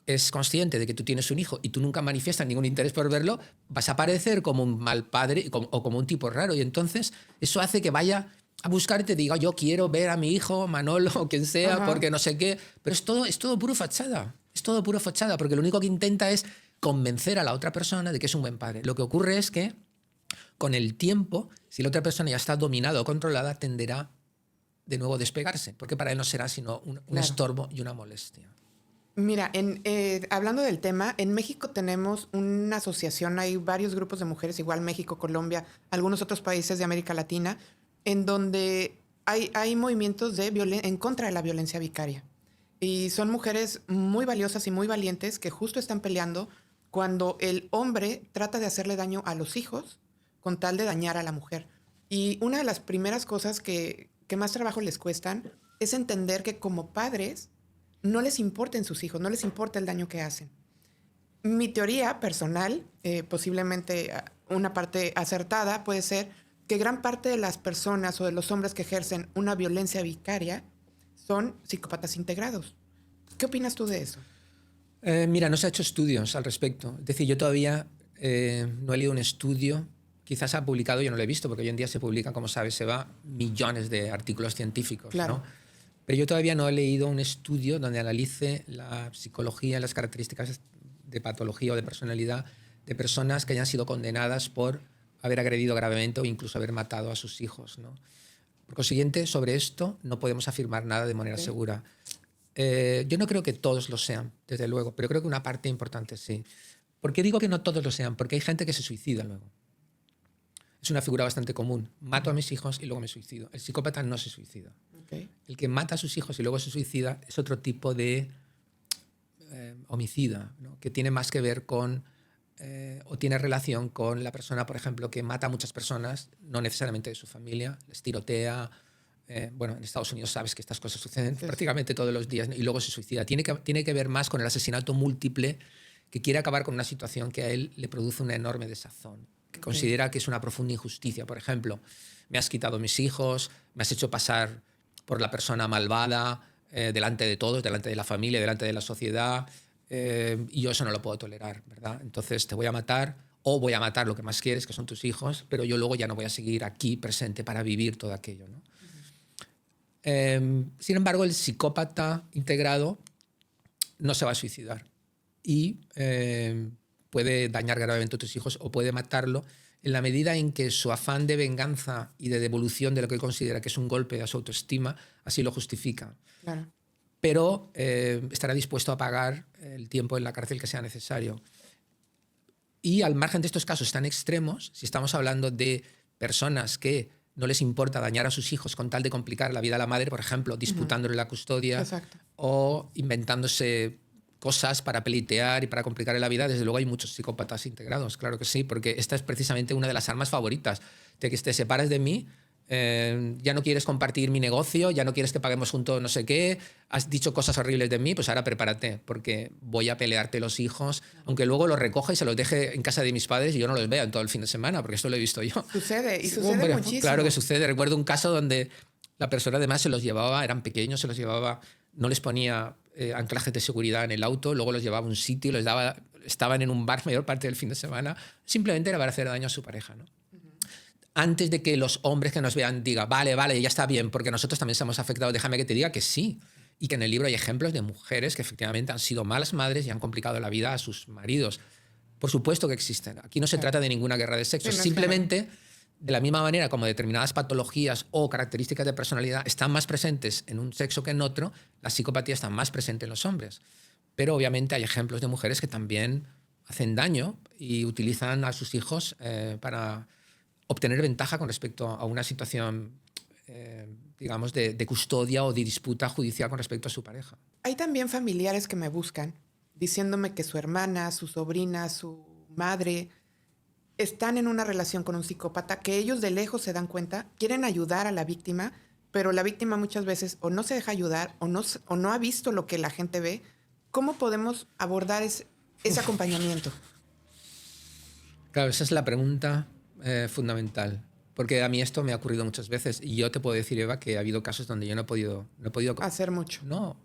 es consciente de que tú tienes un hijo y tú nunca manifiestas ningún interés por verlo, vas a parecer como un mal padre o como un tipo raro. Y entonces eso hace que vaya a buscar y te diga, yo quiero ver a mi hijo, Manolo, o quien sea, porque no sé qué. Pero es todo puro fachada. Es todo puro fachada, porque lo único que intenta es convencer a la otra persona de que es un buen padre. Lo que ocurre es que con el tiempo, si la otra persona ya está dominada o controlada, tenderá de nuevo a despegarse, porque para él no será sino un estorbo y una molestia. Mira, hablando del tema, en México tenemos una asociación, hay varios grupos de mujeres, igual México, Colombia, algunos otros países de América Latina, en donde hay movimientos en contra de la violencia vicaria. Y son mujeres muy valiosas y muy valientes que justo están peleando cuando el hombre trata de hacerle daño a los hijos con tal de dañar a la mujer. Y una de las primeras cosas que más trabajo les cuestan es entender que como padres no les importen sus hijos, no les importa el daño que hacen. Mi teoría personal, posiblemente una parte acertada, puede ser que gran parte de las personas o de los hombres que ejercen una violencia vicaria son psicópatas integrados. ¿Qué opinas tú de eso? Mira, no se ha hecho estudios al respecto. Es decir, yo todavía no he leído un estudio. Quizás se ha publicado, yo no lo he visto, porque hoy en día se publican, como sabes, se va millones de artículos científicos. Claro. ¿No? Pero yo todavía no he leído un estudio donde analice la psicología, las características de patología o de personalidad de personas que hayan sido condenadas por haber agredido gravemente o incluso haber matado a sus hijos, ¿no? Por consiguiente, sobre esto no podemos afirmar nada de manera segura. Yo no creo que todos lo sean, desde luego, pero creo que una parte importante sí. ¿Por qué digo que no todos lo sean? Porque hay gente que se suicida luego. Es una figura bastante común. Mato a mis hijos y luego me suicido. El psicópata no se suicida. Okay. El que mata a sus hijos y luego se suicida es otro tipo de homicida, ¿no? Que tiene más que ver con o tiene relación con la persona, por ejemplo, que mata a muchas personas, no necesariamente de su familia, les tirotea. Bueno, en Estados Unidos sabes que estas cosas suceden prácticamente todos los días, ¿no? Y luego se suicida. Tiene que ver más con el asesinato múltiple, que quiere acabar con una situación que a él le produce una enorme desazón, que considera que es una profunda injusticia. Por ejemplo, me has quitado mis hijos, me has hecho pasar por la persona malvada, delante de todos, delante de la familia, delante de la sociedad, y yo eso no lo puedo tolerar, ¿verdad? Entonces te voy a matar, o voy a matar lo que más quieres, que son tus hijos, pero yo luego ya no voy a seguir aquí presente para vivir todo aquello, ¿no? Sin embargo, el psicópata integrado no se va a suicidar y puede dañar gravemente a tus hijos o puede matarlo en la medida en que su afán de venganza y de devolución de lo que él considera que es un golpe a su autoestima así lo justifica. Claro. Pero estará dispuesto a pagar el tiempo en la cárcel que sea necesario. Y al margen de estos casos tan extremos, si estamos hablando de personas que no les importa dañar a sus hijos con tal de complicar la vida a la madre, por ejemplo, disputándole la custodia o inventándose cosas para pleitear y para complicarle la vida, desde luego hay muchos psicópatas integrados, claro que sí, porque esta es precisamente una de las armas favoritas, de que te separes de mí, ya no quieres compartir mi negocio, ya no quieres que paguemos juntos no sé qué, has dicho cosas horribles de mí, pues ahora prepárate, porque voy a pelearte los hijos, aunque luego los recoja y se los deje en casa de mis padres y yo no los vea en todo el fin de semana, porque esto lo he visto yo. Sucede, y sucede Hombre, muchísimo. Claro que sucede. Recuerdo un caso donde la persona además se los llevaba, eran pequeños, se los llevaba, no les ponía anclajes de seguridad en el auto, luego los llevaba a un sitio, les daba, estaban en un bar mayor parte del fin de semana, simplemente era para hacer daño a su pareja, ¿no? Antes de que los hombres que nos vean digan, vale, ya está bien, porque nosotros también somos afectados, déjame que te diga que sí. Y que en el libro hay ejemplos de mujeres que efectivamente han sido malas madres y han complicado la vida a sus maridos. Por supuesto que existen. Aquí no se trata de ninguna guerra de sexos. Sí, simplemente, de la misma manera como determinadas patologías o características de personalidad están más presentes en un sexo que en otro, la psicopatía está más presente en los hombres. Pero obviamente hay ejemplos de mujeres que también hacen daño y utilizan a sus hijos para obtener ventaja con respecto a una situación, digamos, de custodia o de disputa judicial con respecto a su pareja. Hay también familiares que me buscan diciéndome que su hermana, su sobrina, su madre están en una relación con un psicópata, que ellos de lejos se dan cuenta, quieren ayudar a la víctima, pero la víctima muchas veces o no se deja ayudar o no ha visto lo que la gente ve. ¿Cómo podemos abordar ese acompañamiento? Claro, esa es la pregunta fundamental, porque a mí esto me ha ocurrido muchas veces y yo te puedo decir, Eva, que ha habido casos donde yo no he podido hacer mucho. No,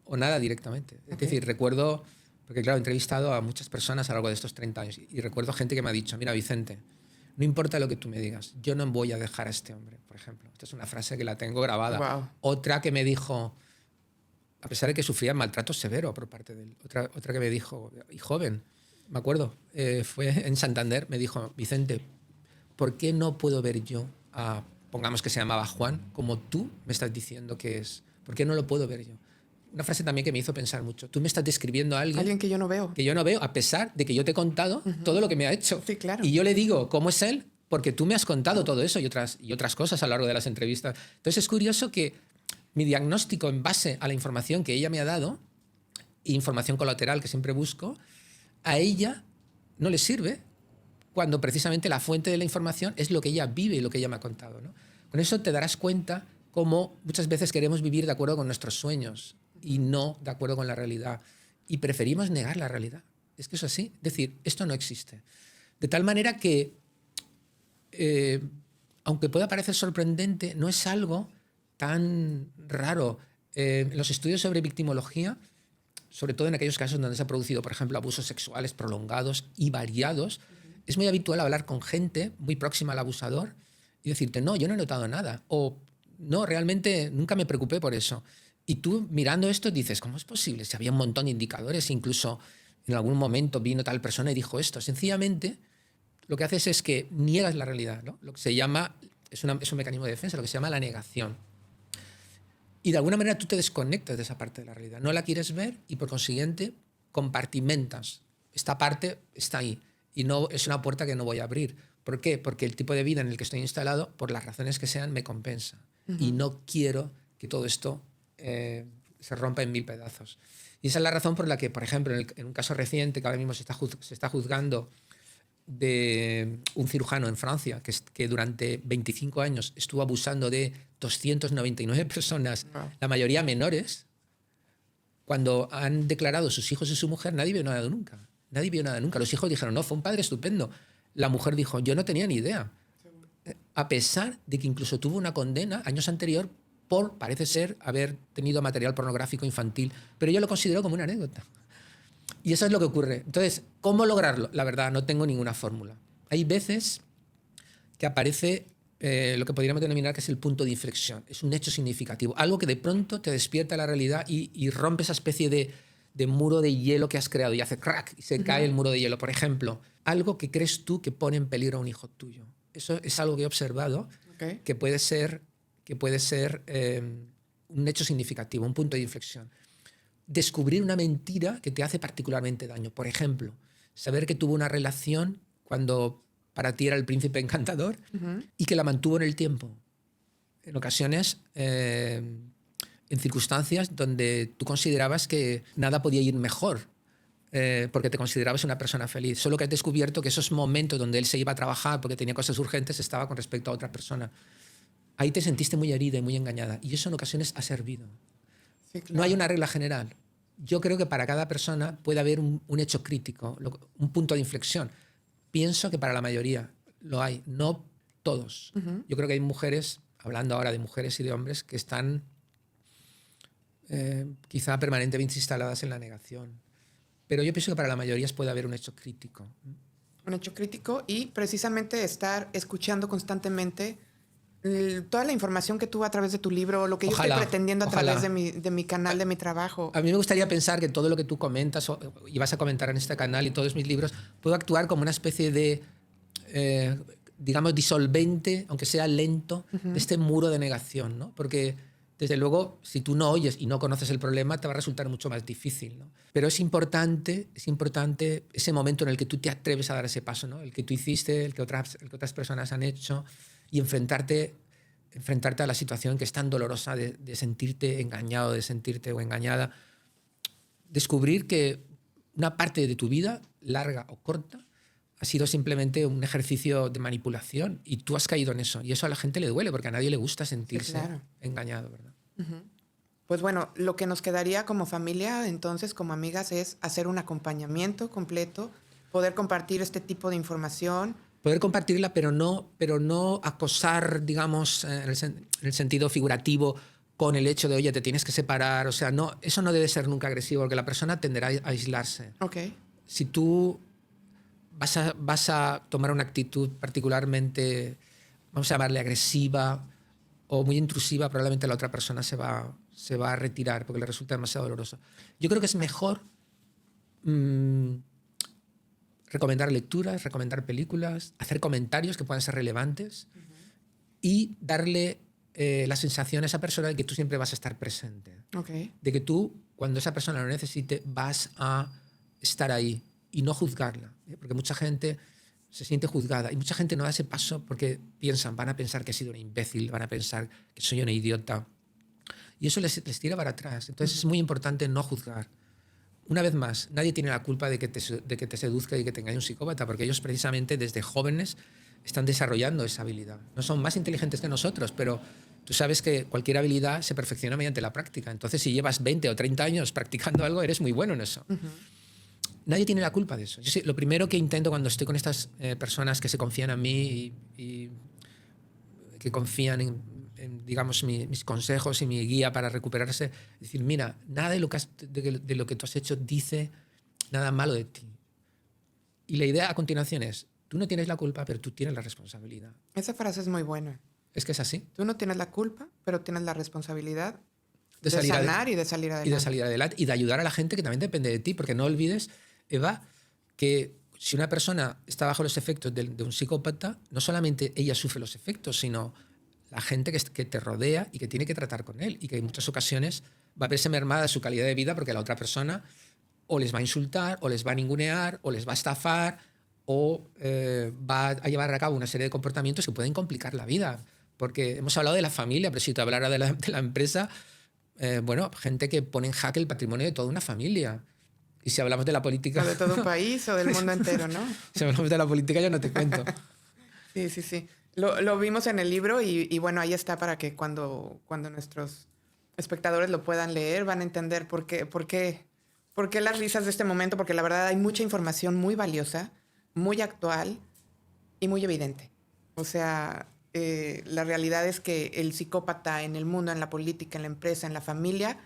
o nada directamente. Es decir, recuerdo Porque claro, he entrevistado a muchas personas a lo largo de estos 30 años y recuerdo gente que me ha dicho, mira Vicente, no importa lo que tú me digas, yo no voy a dejar a este hombre, por ejemplo. Esta es una frase que la tengo grabada. Wow. Otra que me dijo, a pesar de que sufría maltrato severo por parte de él, otra que me dijo, y joven, me acuerdo, fue en Santander, me dijo, Vicente, ¿por qué no puedo ver yo a, pongamos que se llamaba Juan, como tú me estás diciendo que es? ¿Por qué no lo puedo ver yo? Una frase también que me hizo pensar mucho. Tú me estás describiendo a alguien que yo no veo. Que yo no veo, a pesar de que yo te he contado todo lo que me ha hecho. Sí, claro. Y yo le digo, ¿cómo es él? Porque tú me has contado todo eso y otras cosas a lo largo de las entrevistas. Entonces es curioso que mi diagnóstico en base a la información que ella me ha dado, información colateral que siempre busco, a ella no le sirve cuando precisamente la fuente de la información es lo que ella vive y lo que ella me ha contado, ¿no? Con eso te darás cuenta cómo muchas veces queremos vivir de acuerdo con nuestros sueños y no de acuerdo con la realidad. Y preferimos negar la realidad. Es que es así. Es decir, esto no existe. De tal manera que, aunque pueda parecer sorprendente, no es algo tan raro. En los estudios sobre victimología, sobre todo en aquellos casos donde se ha producido, por ejemplo, abusos sexuales prolongados y variados, es muy habitual hablar con gente muy próxima al abusador y decirte, no, yo no he notado nada. O, no, realmente nunca me preocupé por eso. Y tú mirando esto dices, ¿cómo es posible? Si había un montón de indicadores, incluso en algún momento vino tal persona y dijo esto. Sencillamente, lo que haces es que niegas la realidad, ¿no? Lo que se llama, es un mecanismo de defensa, lo que se llama la negación. Y de alguna manera tú te desconectas de esa parte de la realidad. No la quieres ver y por consiguiente compartimentas. Esta parte está ahí y no es una puerta que no voy a abrir. ¿Por qué? Porque el tipo de vida en el que estoy instalado, por las razones que sean, me compensa. Y no quiero que todo esto se rompa en mil pedazos. Y esa es la razón por la que, por ejemplo, en un caso reciente que ahora mismo se está juzgando de un cirujano en Francia que durante 25 años estuvo abusando de 299 personas, la mayoría menores, cuando han declarado sus hijos y su mujer, nadie vio nada nunca. Nadie vio nada nunca. Los hijos dijeron, no, fue un padre estupendo. La mujer dijo, yo no tenía ni idea. A pesar de que incluso tuvo una condena años anterior por, parece ser, haber tenido material pornográfico infantil. Pero yo lo considero como una anécdota. Y eso es lo que ocurre. Entonces, ¿cómo lograrlo? La verdad, no tengo ninguna fórmula. Hay veces que aparece lo que podríamos denominar que es el punto de inflexión. Es un hecho significativo. Algo que de pronto te despierta la realidad y rompe esa especie de muro de hielo que has creado y hace crack y se cae el muro de hielo. Por ejemplo, algo que crees tú que pone en peligro a un hijo tuyo. Eso es algo que he observado que puede ser un hecho significativo, un punto de inflexión. Descubrir una mentira que te hace particularmente daño. Por ejemplo, saber que tuvo una relación cuando para ti era el príncipe encantador y que la mantuvo en el tiempo. En ocasiones, en circunstancias donde tú considerabas que nada podía ir mejor, porque te considerabas una persona feliz. Solo que has descubierto que esos momentos donde él se iba a trabajar porque tenía cosas urgentes estaba con respecto a otra persona. Ahí te sentiste muy herida y muy engañada. Y eso en ocasiones ha servido. Sí, claro. No hay una regla general. Yo creo que para cada persona puede haber un hecho crítico, un punto de inflexión. Pienso que para la mayoría lo hay, no todos. Yo creo que hay mujeres, hablando ahora de mujeres y de hombres, que están quizá permanentemente instaladas en la negación. Pero yo pienso que para la mayoría puede haber un hecho crítico. Un hecho crítico y precisamente estar escuchando constantemente toda la información que tú a través de tu libro, lo que yo estoy pretendiendo a través de mi canal, de mi trabajo. A mí me gustaría pensar que todo lo que tú comentas y vas a comentar en este canal y todos mis libros, puedo actuar como una especie de, digamos, disolvente, aunque sea lento, de este muro de negación, ¿no? Porque, desde luego, si tú no oyes y no conoces el problema, te va a resultar mucho más difícil, ¿no? Pero es importante ese momento en el que tú te atreves a dar ese paso, ¿no? El que tú hiciste, el que otras personas han hecho, y enfrentarte a la situación que es tan dolorosa de sentirte engañado, de sentirte o engañada. Descubrir que una parte de tu vida, larga o corta, ha sido simplemente un ejercicio de manipulación y tú has caído en eso. Y eso a la gente le duele porque a nadie le gusta sentirse engañado, ¿verdad? Pues bueno, lo que nos quedaría como familia, entonces, como amigas, es hacer un acompañamiento completo, poder compartir este tipo de información. Poder compartirla, pero no acosar, digamos, en el sentido figurativo, con el hecho de, oye, te tienes que separar. O sea, no, eso no debe ser nunca agresivo, porque la persona tenderá a aislarse. Ok. Si tú vas a tomar una actitud particularmente, vamos a llamarle agresiva o muy intrusiva, probablemente la otra persona se va a retirar porque le resulta demasiado doloroso. Yo creo que es mejor recomendar lecturas, recomendar películas, hacer comentarios que puedan ser relevantes y darle la sensación a esa persona de que tú siempre vas a estar presente. Okay. De que tú, cuando esa persona lo necesite, vas a estar ahí y no juzgarla. Porque mucha gente se siente juzgada y mucha gente no da ese paso porque van a pensar que he sido un imbécil, van a pensar que soy una idiota. Y eso les tira para atrás. Entonces es muy importante no juzgar. Una vez más, nadie tiene la culpa de que te seduzca y que te engañe un psicópata, porque ellos precisamente desde jóvenes están desarrollando esa habilidad. No son más inteligentes que nosotros, pero tú sabes que cualquier habilidad se perfecciona mediante la práctica. Entonces, si llevas 20 o 30 años practicando algo, eres muy bueno en eso. Nadie tiene la culpa de eso. Yo lo primero que intento cuando estoy con estas personas que se confían en mí y que confían en digamos, mis consejos y mi guía para recuperarse, decir, mira, nada de lo que tú has hecho dice nada malo de ti. Y la idea a continuación es, tú no tienes la culpa, pero tú tienes la responsabilidad. Esa frase es muy buena. Es que es así. Tú no tienes la culpa, pero tienes la responsabilidad de sanar y de salir adelante. Y de salir adelante y de ayudar a la gente que también depende de ti, porque no olvides, Eva, que si una persona está bajo los efectos de un psicópata, no solamente ella sufre los efectos, sino la gente que te rodea y que tiene que tratar con él y que en muchas ocasiones va a verse mermada su calidad de vida porque la otra persona o les va a insultar, o les va a ningunear, o les va a estafar, o va a llevar a cabo una serie de comportamientos que pueden complicar la vida. Porque hemos hablado de la familia, pero si te hablara de la empresa, bueno, gente que pone en jaque el patrimonio de toda una familia. Y si hablamos de la política... O de todo un país o del mundo entero, ¿no? Si hablamos de la política, yo no te cuento. Sí, sí, sí. Lo vimos en el libro y bueno, ahí está para que cuando nuestros espectadores lo puedan leer, van a entender por qué las risas de este momento, porque la verdad hay mucha información muy valiosa, muy actual y muy evidente. O sea, la realidad es que el psicópata en el mundo, en la política, en la empresa, en la familia,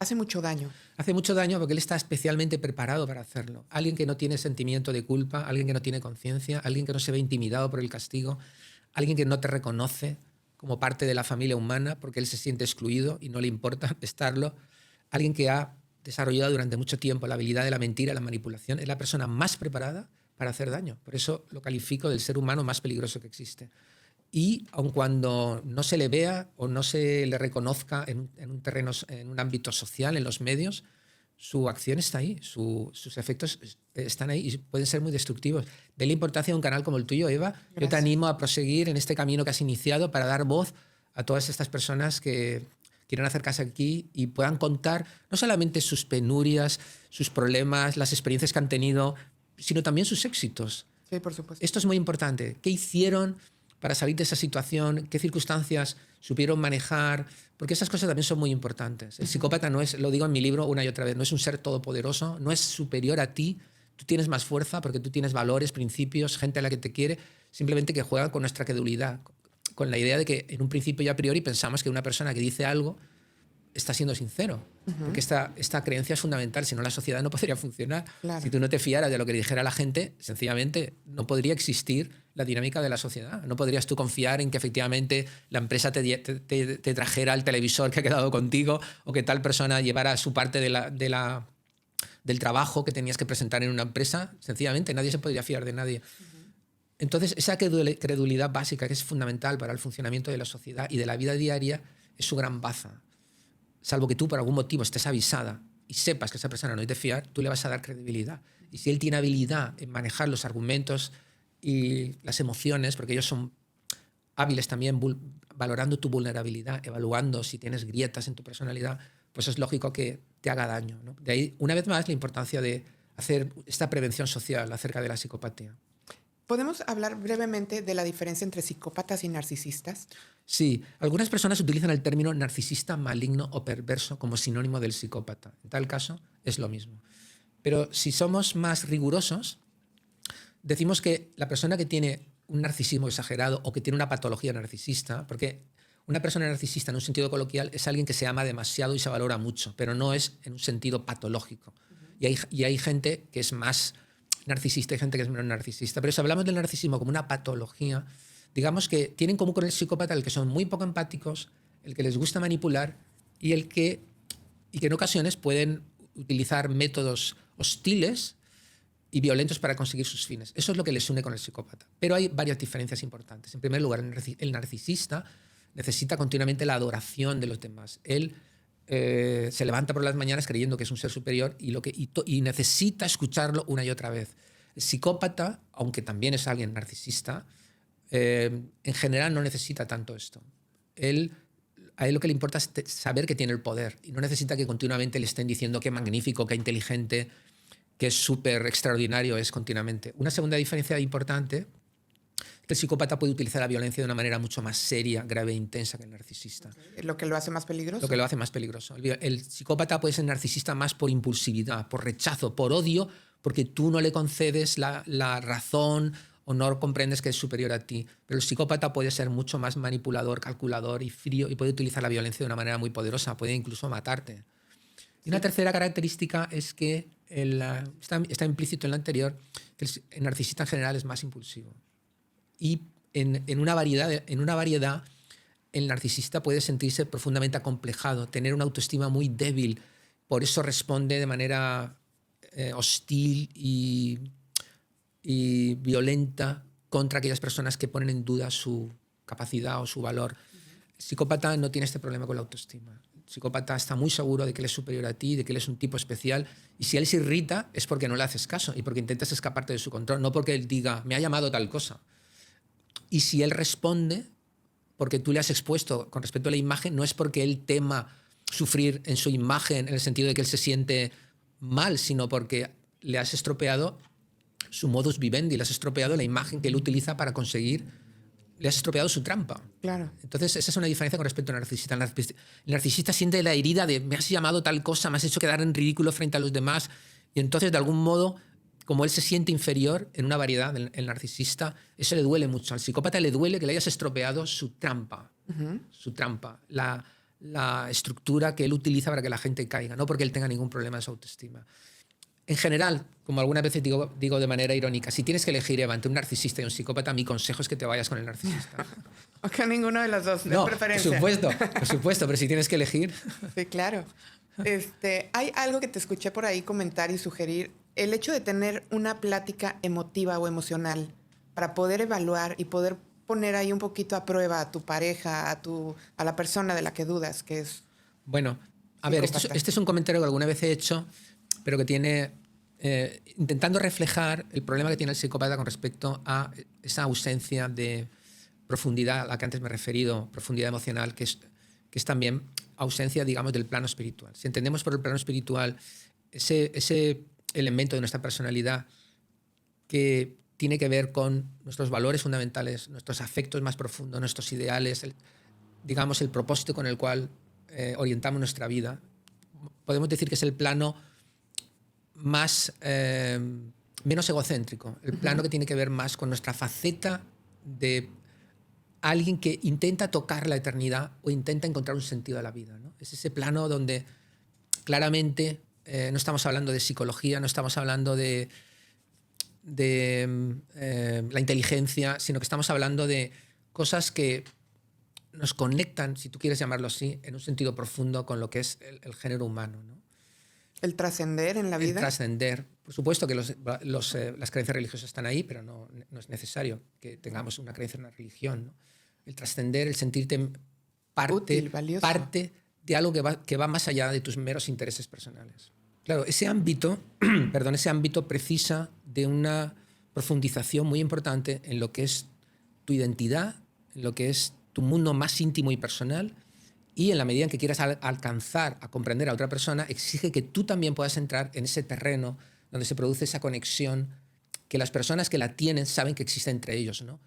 hace mucho daño. Hace mucho daño porque él está especialmente preparado para hacerlo. Alguien que no tiene sentimiento de culpa, alguien que no tiene conciencia, alguien que no se ve intimidado por el castigo, alguien que no te reconoce como parte de la familia humana porque él se siente excluido y no le importa estarlo, alguien que ha desarrollado durante mucho tiempo la habilidad de la mentira, la manipulación, es la persona más preparada para hacer daño. Por eso lo califico del ser humano más peligroso que existe. Y aun cuando no se le vea o no se le reconozca en un terreno, en un ámbito social, en los medios, su acción está ahí, sus efectos están ahí y pueden ser muy destructivos. De la importancia de un canal como el tuyo, Eva. Gracias. Yo te animo a proseguir en este camino que has iniciado para dar voz a todas estas personas que quieren acercarse aquí y puedan contar no solamente sus penurias, sus problemas, las experiencias que han tenido, sino también sus éxitos. Sí, por supuesto. Esto es muy importante. ¿Qué hicieron para salir de esa situación? ¿Qué circunstancias supieron manejar? Porque esas cosas también son muy importantes. El psicópata no es, lo digo en mi libro una y otra vez, no es un ser todopoderoso, no es superior a ti. Tú tienes más fuerza porque tú tienes valores, principios, gente a la que te quiere, simplemente que juega con nuestra credulidad, con la idea de que en un principio y a priori pensamos que una persona que dice algo está siendo sincero. Porque esta creencia es fundamental, si no la sociedad no podría funcionar. Claro. Si tú no te fiaras de lo que dijera la gente, sencillamente no podría existir la dinámica de la sociedad. No podrías tú confiar en que efectivamente la empresa te trajera el televisor que ha quedado contigo o que tal persona llevara su parte del trabajo que tenías que presentar en una empresa. Sencillamente nadie se podría fiar de nadie. Entonces, esa credulidad básica que es fundamental para el funcionamiento de la sociedad y de la vida diaria es su gran baza. Salvo que tú por algún motivo estés avisada y sepas que esa persona no es de fiar, tú le vas a dar credibilidad. Y si él tiene habilidad en manejar los argumentos y las emociones, porque ellos son hábiles también valorando tu vulnerabilidad, evaluando si tienes grietas en tu personalidad, pues es lógico que te haga daño, ¿no? De ahí, una vez más, la importancia de hacer esta prevención social acerca de la psicopatía. ¿Podemos hablar brevemente de la diferencia entre psicópatas y narcisistas? Sí, algunas personas utilizan el término narcisista maligno o perverso como sinónimo del psicópata. En tal caso, es lo mismo. Pero si somos más rigurosos, decimos que la persona que tiene un narcisismo exagerado o que tiene una patología narcisista, porque una persona narcisista en un sentido coloquial es alguien que se ama demasiado y se valora mucho, pero no es en un sentido patológico. Y hay gente que es más narcisista y gente que es menos narcisista. Pero si hablamos del narcisismo como una patología, digamos que tienen en común con el psicópata el que son muy poco empáticos, el que les gusta manipular y que en ocasiones pueden utilizar métodos hostiles y violentos para conseguir sus fines. Eso es lo que les une con el psicópata. Pero hay varias diferencias importantes. En primer lugar, el narcisista necesita continuamente la adoración de los demás. Él se levanta por las mañanas creyendo que es un ser superior y necesita escucharlo una y otra vez. El psicópata, aunque también es alguien narcisista, en general no necesita tanto esto. A él lo que le importa es saber que tiene el poder y no necesita que continuamente le estén diciendo qué magnífico, qué inteligente, qué súper extraordinario es continuamente. Una segunda diferencia importante: el psicópata puede utilizar la violencia de una manera mucho más seria, grave e intensa que el narcisista. ¿Lo que lo hace más peligroso? Lo que lo hace más peligroso. El psicópata puede ser narcisista más por impulsividad, por rechazo, por odio, porque tú no le concedes la razón o no comprendes que es superior a ti. Pero el psicópata puede ser mucho más manipulador, calculador y frío y puede utilizar la violencia de una manera muy poderosa, puede incluso matarte. Y una tercera característica es que está implícito en la anterior, que el narcisista en general es más impulsivo. Y en una variedad, el narcisista puede sentirse profundamente acomplejado, tener una autoestima muy débil, por eso responde de manera hostil y violenta contra aquellas personas que ponen en duda su capacidad o su valor. El psicópata no tiene este problema con la autoestima. El psicópata está muy seguro de que él es superior a ti, de que él es un tipo especial, y si él se irrita es porque no le haces caso y porque intentas escaparte de su control, no porque él diga, me ha llamado tal cosa. Y si él responde porque tú le has expuesto con respecto a la imagen, no es porque él tema sufrir en su imagen en el sentido de que él se siente mal, sino porque le has estropeado su modus vivendi, le has estropeado la imagen que él utiliza para conseguir, le has estropeado su trampa. Claro. Entonces esa es una diferencia con respecto al narcisista. El narcisista siente la herida de me has llamado tal cosa, me has hecho quedar en ridículo frente a los demás, y entonces de algún modo, como él se siente inferior en una variedad, el narcisista, eso le duele mucho. Al psicópata le duele que le hayas estropeado su trampa, la estructura que él utiliza para que la gente caiga, no porque él tenga ningún problema de su autoestima. En general, como algunas veces digo de manera irónica, si tienes que elegir, Eva, entre un narcisista y un psicópata, mi consejo es que te vayas con el narcisista. O que ninguno de los dos, de no, preferencia. Por supuesto, pero si tienes que elegir... Sí, claro. Hay algo que te escuché por ahí comentar y sugerir. El hecho de tener una plática emotiva o emocional para poder evaluar y poder poner ahí un poquito a prueba a tu pareja, a la persona de la que dudas, que es... Bueno, a ver, este es un comentario que alguna vez he hecho, pero que tiene... intentando reflejar el problema que tiene el psicópata con respecto a esa ausencia de profundidad a la que antes me he referido, profundidad emocional, que es también ausencia, digamos, del plano espiritual. Si entendemos por el plano espiritual ese elemento de nuestra personalidad que tiene que ver con nuestros valores fundamentales, nuestros afectos más profundos, nuestros ideales, digamos, el propósito con el cual orientamos nuestra vida, podemos decir que es el plano menos egocéntrico, el plano que tiene que ver más con nuestra faceta de alguien que intenta tocar la eternidad o intenta encontrar un sentido a la vida, ¿no? Es ese plano donde claramente no estamos hablando de psicología, no estamos hablando de la inteligencia, sino que estamos hablando de cosas que nos conectan, si tú quieres llamarlo así, en un sentido profundo con lo que es el género humano, ¿no? El trascender en la vida. El trascender. Por supuesto que las creencias religiosas están ahí, pero no es necesario que tengamos una creencia en una religión, ¿no? El trascender, el sentirte parte de algo que va más allá de tus meros intereses personales. Claro, ese ámbito precisa de una profundización muy importante en lo que es tu identidad, en lo que es tu mundo más íntimo y personal, y en la medida en que quieras alcanzar a comprender a otra persona, exige que tú también puedas entrar en ese terreno donde se produce esa conexión que las personas que la tienen saben que existe entre ellos, ¿no?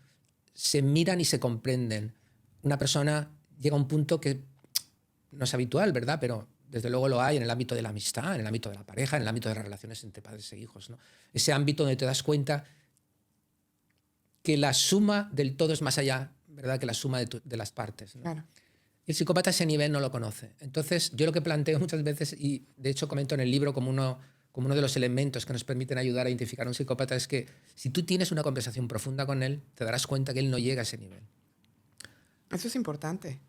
Se miran y se comprenden. Una persona llega a un punto que no es habitual, ¿verdad? Pero desde luego lo hay en el ámbito de la amistad, en el ámbito de la pareja, en el ámbito de las relaciones entre padres e hijos, ¿no? Ese ámbito donde te das cuenta que la suma del todo es más allá, ¿verdad?, que la suma de las partes, ¿no? Claro. Y el psicópata ese nivel no lo conoce. Entonces, yo lo que planteo muchas veces, y de hecho comento en el libro como uno de los elementos que nos permiten ayudar a identificar a un psicópata, es que si tú tienes una conversación profunda con él, te darás cuenta que él no llega a ese nivel. Eso es importante.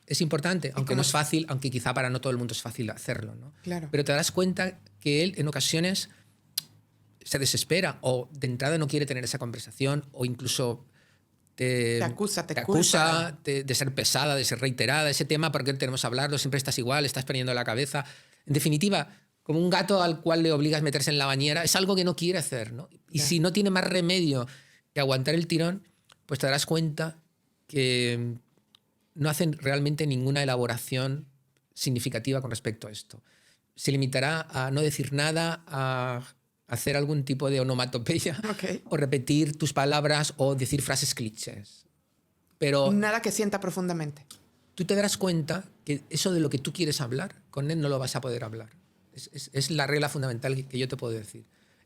Es importante, aunque no es fácil, aunque quizá para no todo el mundo es fácil hacerlo, ¿no? Claro. Pero te darás cuenta que él en ocasiones se desespera o de entrada no quiere tener esa conversación o incluso te acusa de ser pesada, de ser reiterada, ese tema, ¿por qué tenemos que hablarlo? Siempre estás igual, estás perdiendo la cabeza. En definitiva, como un gato al cual le obligas a meterse en la bañera, es algo que no quiere hacer, ¿no? Y si no tiene más remedio que aguantar el tirón, pues te darás cuenta que no hacen realmente ninguna elaboración significativa con respecto a esto. Se limitará a no decir nada, a hacer algún tipo de onomatopeya o repetir tus palabras o decir frases clichés. Pero nada que sienta profundamente. Tú te darás cuenta que eso de lo que tú quieres hablar, con él no lo vas a poder hablar. Es la regla fundamental que yo te puedo decir.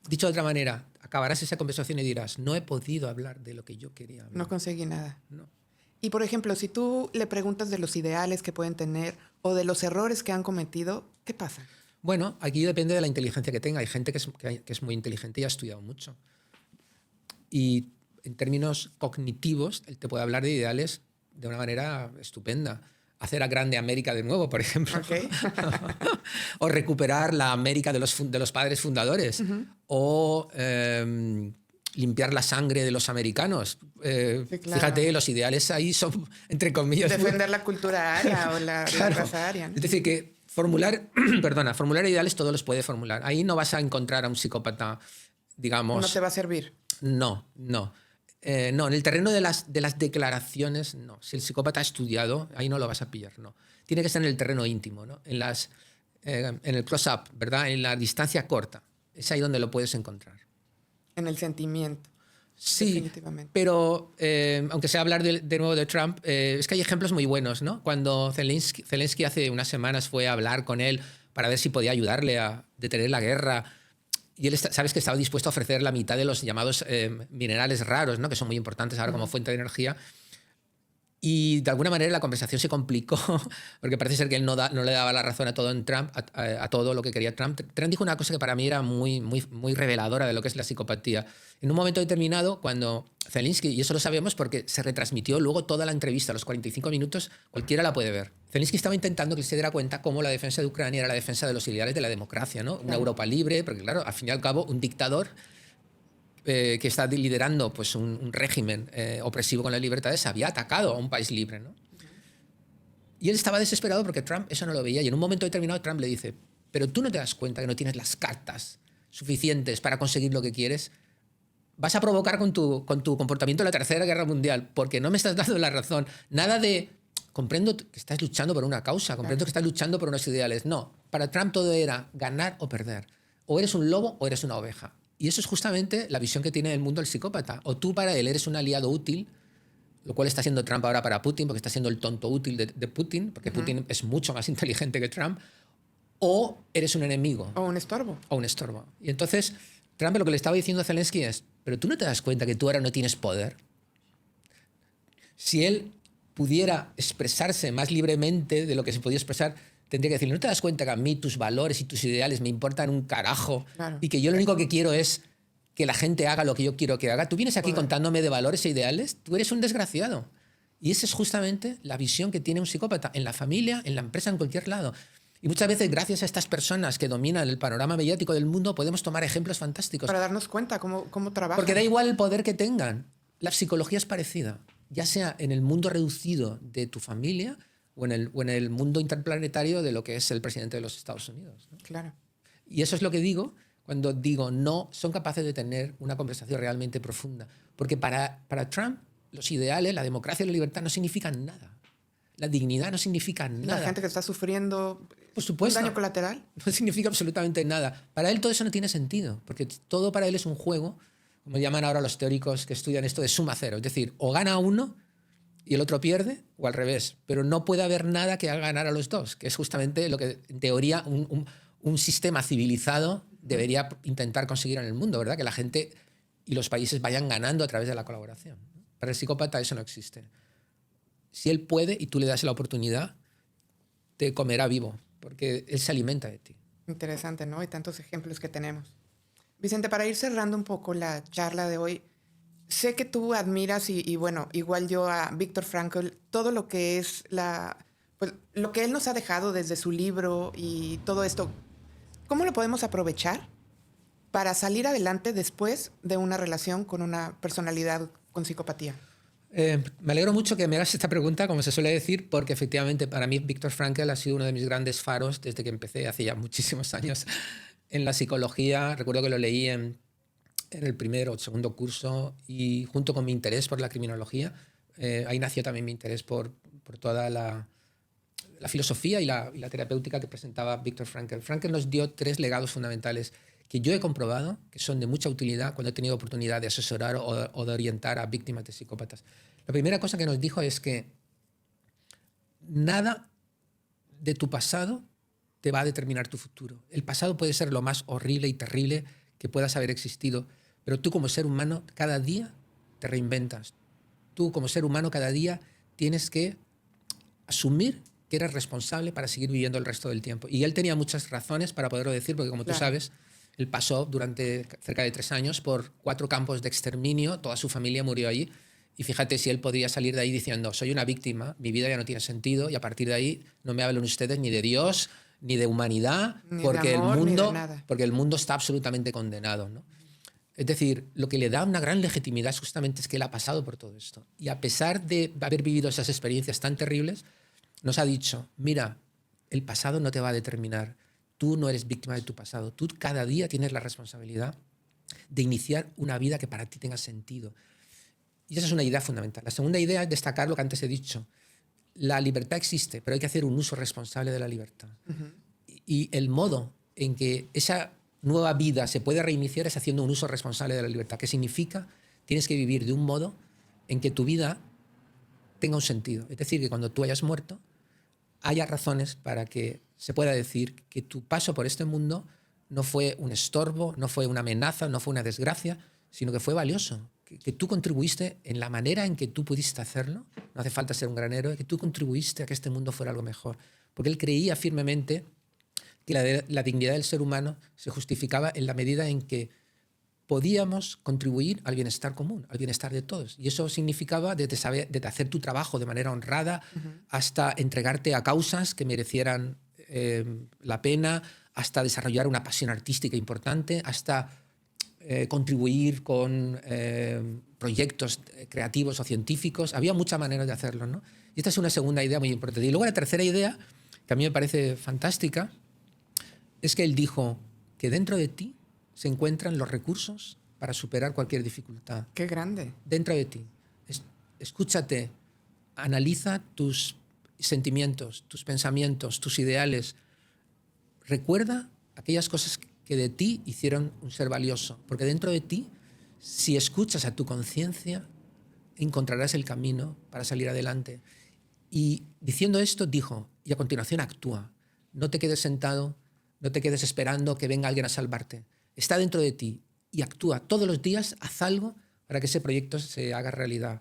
Dicho de otra manera, acabarás esa conversación y dirás, no he podido hablar de lo que yo quería hablar. No conseguí nada. No. Y, por ejemplo, si tú le preguntas de los ideales que pueden tener o de los errores que han cometido, ¿qué pasa? Bueno, aquí depende de la inteligencia que tenga. Hay gente que es muy inteligente y ha estudiado mucho. Y en términos cognitivos, él te puede hablar de ideales de una manera estupenda. Hacer a grande América de nuevo, por ejemplo. O recuperar la América de los padres fundadores. O limpiar la sangre de los americanos. Sí, claro. Fíjate, los ideales ahí son, entre comillas... Defender la cultura aria o la raza aria, ¿no? Es decir, que formular ideales todos los puede formular. Ahí no vas a encontrar a un psicópata, digamos... No te va a servir. No. No, en el terreno de las declaraciones, no. Si el psicópata ha estudiado, ahí no lo vas a pillar, no. Tiene que estar en el terreno íntimo, ¿no? En el close-up, ¿verdad? En la distancia corta. Es ahí donde lo puedes encontrar. En el sentimiento. Sí, definitivamente. Pero aunque sea hablar de nuevo de Trump, es que hay ejemplos muy buenos, ¿no? Cuando Zelensky hace unas semanas fue a hablar con él para ver si podía ayudarle a detener la guerra, y él sabes que estaba dispuesto a ofrecer la mitad de los llamados minerales raros, ¿no? Que son muy importantes ahora como fuente de energía. Y de alguna manera la conversación se complicó porque parece ser que él no le daba la razón a todo en Trump, a todo lo que quería Trump. Trump dijo una cosa que para mí era muy, muy, muy reveladora de lo que es la psicopatía. En un momento determinado, cuando Zelensky, y eso lo sabemos porque se retransmitió luego toda la entrevista, los 45 minutos, cualquiera la puede ver. Zelensky estaba intentando que se diera cuenta cómo la defensa de Ucrania era la defensa de los ideales de la democracia, ¿no? Una Europa libre, porque claro, al fin y al cabo, un dictador que está liderando pues, un régimen opresivo con las libertades había atacado a un país libre, ¿no? Y él estaba desesperado porque Trump eso no lo veía. Y en un momento determinado Trump le dice, pero tú no te das cuenta que no tienes las cartas suficientes para conseguir lo que quieres. Vas a provocar con tu comportamiento la Tercera Guerra Mundial porque no me estás dando la razón. Nada de, comprendo que estás luchando por una causa, comprendo que estás luchando por unos ideales. No, para Trump todo era ganar o perder. O eres un lobo o eres una oveja. Y eso es justamente la visión que tiene el mundo el psicópata. O tú para él eres un aliado útil, lo cual está haciendo Trump ahora para Putin, porque está siendo el tonto útil de Putin, porque Putin es mucho más inteligente que Trump, o eres un enemigo. O un estorbo. O un estorbo. Y entonces Trump lo que le estaba diciendo a Zelensky es, pero tú no te das cuenta que tú ahora no tienes poder. Si él pudiera expresarse más libremente de lo que se podía expresar, tendría que decirle, ¿no te das cuenta que a mí tus valores y tus ideales me importan un carajo? Claro. Y que yo lo único que quiero es que la gente haga lo que yo quiero que haga. Tú vienes aquí contándome de valores e ideales, tú eres un desgraciado. Y esa es justamente la visión que tiene un psicópata en la familia, en la empresa, en cualquier lado. Y muchas veces, gracias a estas personas que dominan el panorama mediático del mundo, podemos tomar ejemplos fantásticos. Para darnos cuenta cómo trabajan. Porque da igual el poder que tengan. La psicología es parecida, ya sea en el mundo reducido de tu familia o en el mundo interplanetario de lo que es el presidente de los Estados Unidos, ¿no? Claro. Y eso es lo que digo cuando digo no son capaces de tener una conversación realmente profunda. Porque para Trump los ideales, la democracia y la libertad no significan nada. La dignidad no significa nada. La gente que está sufriendo por supuesto, un daño colateral no significa absolutamente nada. Para él todo eso no tiene sentido, porque todo para él es un juego, como llaman ahora los teóricos que estudian esto de suma cero. Es decir, o gana uno y el otro pierde, o al revés. Pero no puede haber nada que haga ganar a los dos, que es justamente lo que, en teoría, un sistema civilizado debería intentar conseguir en el mundo, ¿verdad? Que la gente y los países vayan ganando a través de la colaboración. Para el psicópata eso no existe. si él puede y tú le das la oportunidad, te comerá vivo, porque él se alimenta de ti. Interesante, ¿no? Hay tantos ejemplos que tenemos. Vicente, para ir cerrando un poco la charla de hoy, sé que tú admiras y bueno, igual yo a Viktor Frankl, todo lo que es pues, lo que él nos ha dejado desde su libro y todo esto. ¿Cómo lo podemos aprovechar para salir adelante después de una relación con una personalidad con psicopatía? Me alegro mucho que me hagas esta pregunta, como se suele decir, porque efectivamente para mí Viktor Frankl ha sido uno de mis grandes faros desde que empecé hace ya muchísimos años en la psicología. Recuerdo que lo leí en el primer o segundo curso y junto con mi interés por la criminología, ahí nació también mi interés por toda la filosofía y la terapéutica que presentaba Viktor Frankl. Frankl nos dio 3 legados fundamentales que yo he comprobado que son de mucha utilidad cuando he tenido oportunidad de asesorar o de orientar a víctimas de psicópatas. La primera cosa que nos dijo es que nada de tu pasado te va a determinar tu futuro. El pasado puede ser lo más horrible y terrible que puedas haber existido, pero tú como ser humano cada día te reinventas. Tú como ser humano cada día tienes que asumir que eres responsable para seguir viviendo el resto del tiempo. Y él tenía muchas razones para poderlo decir, porque como tú sabes, él pasó durante cerca de 3 años por 4 campos de exterminio, toda su familia murió allí. Y fíjate si él podría salir de ahí diciendo, soy una víctima, mi vida ya no tiene sentido y a partir de ahí no me hablen ustedes ni de Dios, ni de humanidad, Ni porque, de amor, el mundo, ni de nada. porque el mundo está absolutamente condenado, ¿no? Es decir, lo que le da una gran legitimidad justamente es que él ha pasado por todo esto. Y a pesar de haber vivido esas experiencias tan terribles, nos ha dicho, mira, el pasado no te va a determinar. Tú no eres víctima de tu pasado. Tú cada día tienes la responsabilidad de iniciar una vida que para ti tenga sentido. Y esa es una idea fundamental. La segunda idea es destacar lo que antes he dicho. La libertad existe, pero hay que hacer un uso responsable de la libertad. Y el modo en que esa nueva vida se puede reiniciar es haciendo un uso responsable de la libertad. ¿Qué significa? Tienes que vivir de un modo en que tu vida tenga un sentido. Es decir, que cuando tú hayas muerto, haya razones para que se pueda decir que tu paso por este mundo no fue un estorbo, no fue una amenaza, no fue una desgracia, sino que fue valioso. Que tú contribuiste en la manera en que tú pudiste hacerlo, no hace falta ser un gran héroe, que tú contribuiste a que este mundo fuera algo mejor. Porque él creía firmemente que la dignidad del ser humano se justificaba en la medida en que podíamos contribuir al bienestar común, al bienestar de todos. Y eso significaba desde hacer tu trabajo de manera honrada hasta entregarte a causas que merecieran la pena, hasta desarrollar una pasión artística importante, hasta contribuir con proyectos creativos o científicos. Había muchas maneras de hacerlo, ¿no? Y esta es una segunda idea muy importante. Y luego la tercera idea, que a mí me parece fantástica, es que él dijo que dentro de ti se encuentran los recursos para superar cualquier dificultad. ¡Qué grande! Dentro de ti. Escúchate, analiza tus sentimientos, tus pensamientos, tus ideales. Recuerda aquellas cosas que de ti hicieron un ser valioso, porque dentro de ti, si escuchas a tu conciencia, encontrarás el camino para salir adelante. Y diciendo esto, dijo, y a continuación actúa. No te quedes sentado, no te quedes esperando que venga alguien a salvarte. Está dentro de ti y actúa. Todos los días haz algo para que ese proyecto se haga realidad.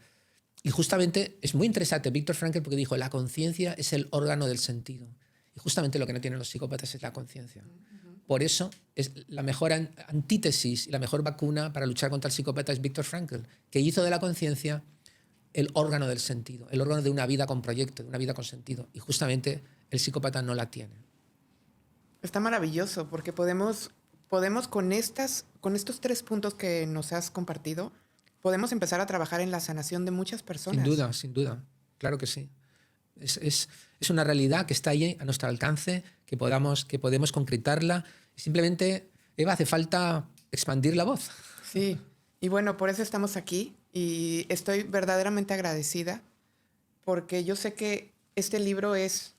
Y justamente es muy interesante Viktor Frankl porque dijo, la conciencia es el órgano del sentido. Y justamente lo que no tienen los psicópatas es la conciencia. Por eso es la mejor antítesis y la mejor vacuna para luchar contra el psicópata es Viktor Frankl, que hizo de la conciencia el órgano del sentido, el órgano de una vida con proyecto, de una vida con sentido. Y justamente el psicópata no la tiene. Está maravilloso porque podemos con estos 3 puntos que nos has compartido, podemos empezar a trabajar en la sanación de muchas personas. Sin duda. Claro que sí. Es una realidad que está ahí a nuestro alcance, que podemos concretarla. Simplemente, Eva, hace falta expandir la voz. Sí. Y bueno, por eso estamos aquí y estoy verdaderamente agradecida porque yo sé que este libro es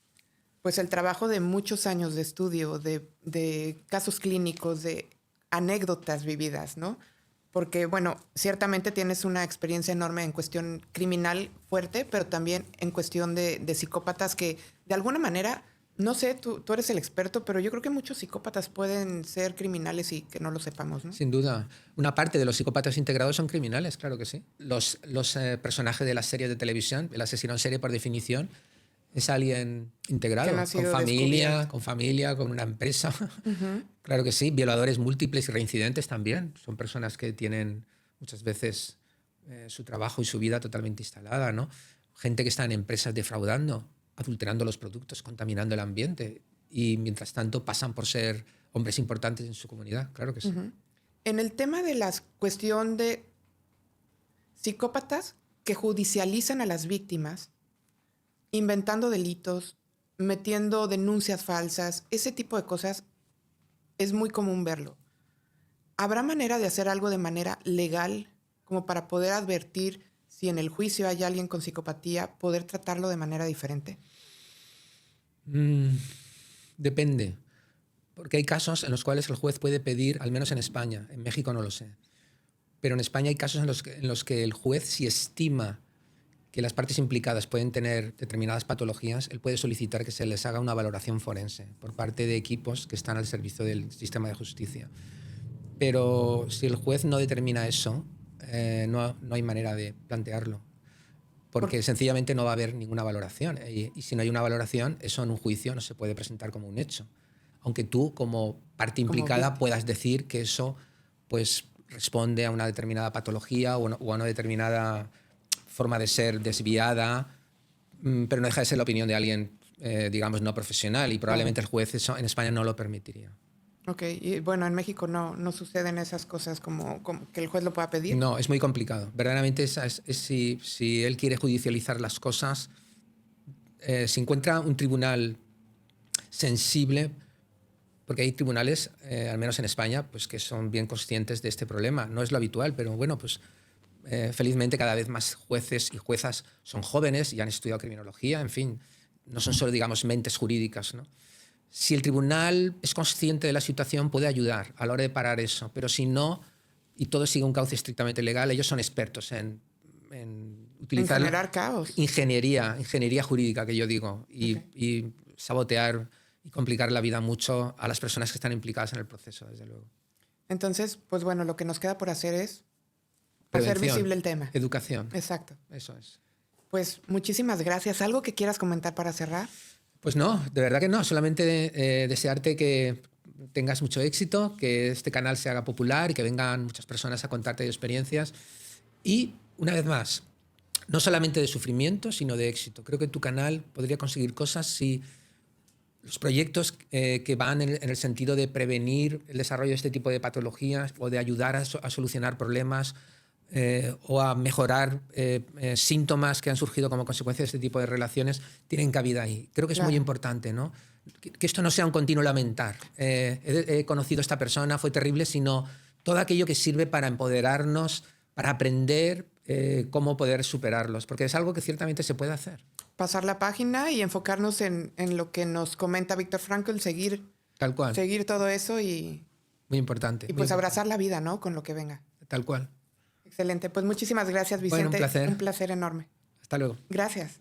pues el trabajo de muchos años de estudio, de casos clínicos, de anécdotas vividas, ¿no? Porque, bueno, ciertamente tienes una experiencia enorme en cuestión criminal fuerte, pero también en cuestión de psicópatas que de alguna manera No sé, tú eres el experto, pero yo creo que muchos psicópatas pueden ser criminales y que no lo sepamos, ¿no? Sin duda. Una parte de los psicópatas integrados son criminales, claro que sí. Los personajes de las series de televisión, el asesino en serie por definición, es alguien integrado, Que no ha sido descubierto. con familia, con una empresa. Claro que sí. Violadores múltiples y reincidentes también. Son personas que tienen muchas veces su trabajo y su vida totalmente instalada, ¿no? Gente que está en empresas defraudando, adulterando los productos, contaminando el ambiente y mientras tanto pasan por ser hombres importantes en su comunidad. Claro que sí. En el tema de la cuestión de psicópatas que judicializan a las víctimas, inventando delitos, metiendo denuncias falsas, ese tipo de cosas es muy común verlo. ¿Habrá manera de hacer algo de manera legal como para poder advertir si en el juicio hay alguien con psicopatía, poder tratarlo de manera diferente? Depende. Porque hay casos en los cuales el juez puede pedir, al menos en España, en México no lo sé, pero en España hay casos en los que el juez, si estima que las partes implicadas pueden tener determinadas patologías, él puede solicitar que se les haga una valoración forense por parte de equipos que están al servicio del sistema de justicia. Pero si el juez no determina eso, no hay manera de plantearlo, porque sencillamente no va a haber ninguna valoración. Y si no hay una valoración, eso en un juicio no se puede presentar como un hecho. Aunque tú, como parte implicada, puedas decir que eso pues, responde a una determinada patología o a una determinada forma de ser desviada, pero no deja de ser la opinión de alguien, digamos, no profesional, y probablemente el juez eso en España no lo permitiría. Ok, y bueno, en México no suceden esas cosas como que el juez lo pueda pedir. No, es muy complicado. Verdaderamente si él quiere judicializar las cosas, si encuentra un tribunal sensible, porque hay tribunales, al menos en España, pues que son bien conscientes de este problema. No es lo habitual, pero bueno, pues felizmente cada vez más jueces y juezas son jóvenes y han estudiado criminología, en fin, no son solo, digamos, mentes jurídicas, ¿no? Si el tribunal es consciente de la situación, puede ayudar a la hora de parar eso, pero si no, y todo sigue un cauce estrictamente legal, ellos son expertos en utilizar... En generar caos. Ingeniería jurídica, que yo digo, y sabotear y complicar la vida mucho a las personas que están implicadas en el proceso, desde luego. Entonces, pues bueno, lo que nos queda por hacer es Prevención, hacer visible el tema. Educación. Exacto. Eso es. Pues muchísimas gracias. ¿Algo que quieras comentar para cerrar? Pues no, de verdad que no. Solamente desearte que tengas mucho éxito, que este canal se haga popular y que vengan muchas personas a contarte experiencias. Y, una vez más, no solamente de sufrimiento, sino de éxito. Creo que tu canal podría conseguir cosas si los proyectos que van en el sentido de prevenir el desarrollo de este tipo de patologías o de ayudar a solucionar problemas o a mejorar síntomas que han surgido como consecuencia de este tipo de relaciones, tienen cabida ahí. Creo que es muy importante, ¿no? Que esto no sea un continuo lamentar. He conocido a esta persona, fue terrible, sino todo aquello que sirve para empoderarnos, para aprender cómo poder superarlos, porque es algo que ciertamente se puede hacer. Pasar la página y enfocarnos en lo que nos comenta Viktor Frankl, seguir, tal cual, seguir todo eso y... Muy importante. Y pues abrazar la vida, ¿no? Con lo que venga. Tal cual. Excelente. Pues muchísimas gracias, Vicente. Bueno, un placer. Un placer enorme. Hasta luego. Gracias.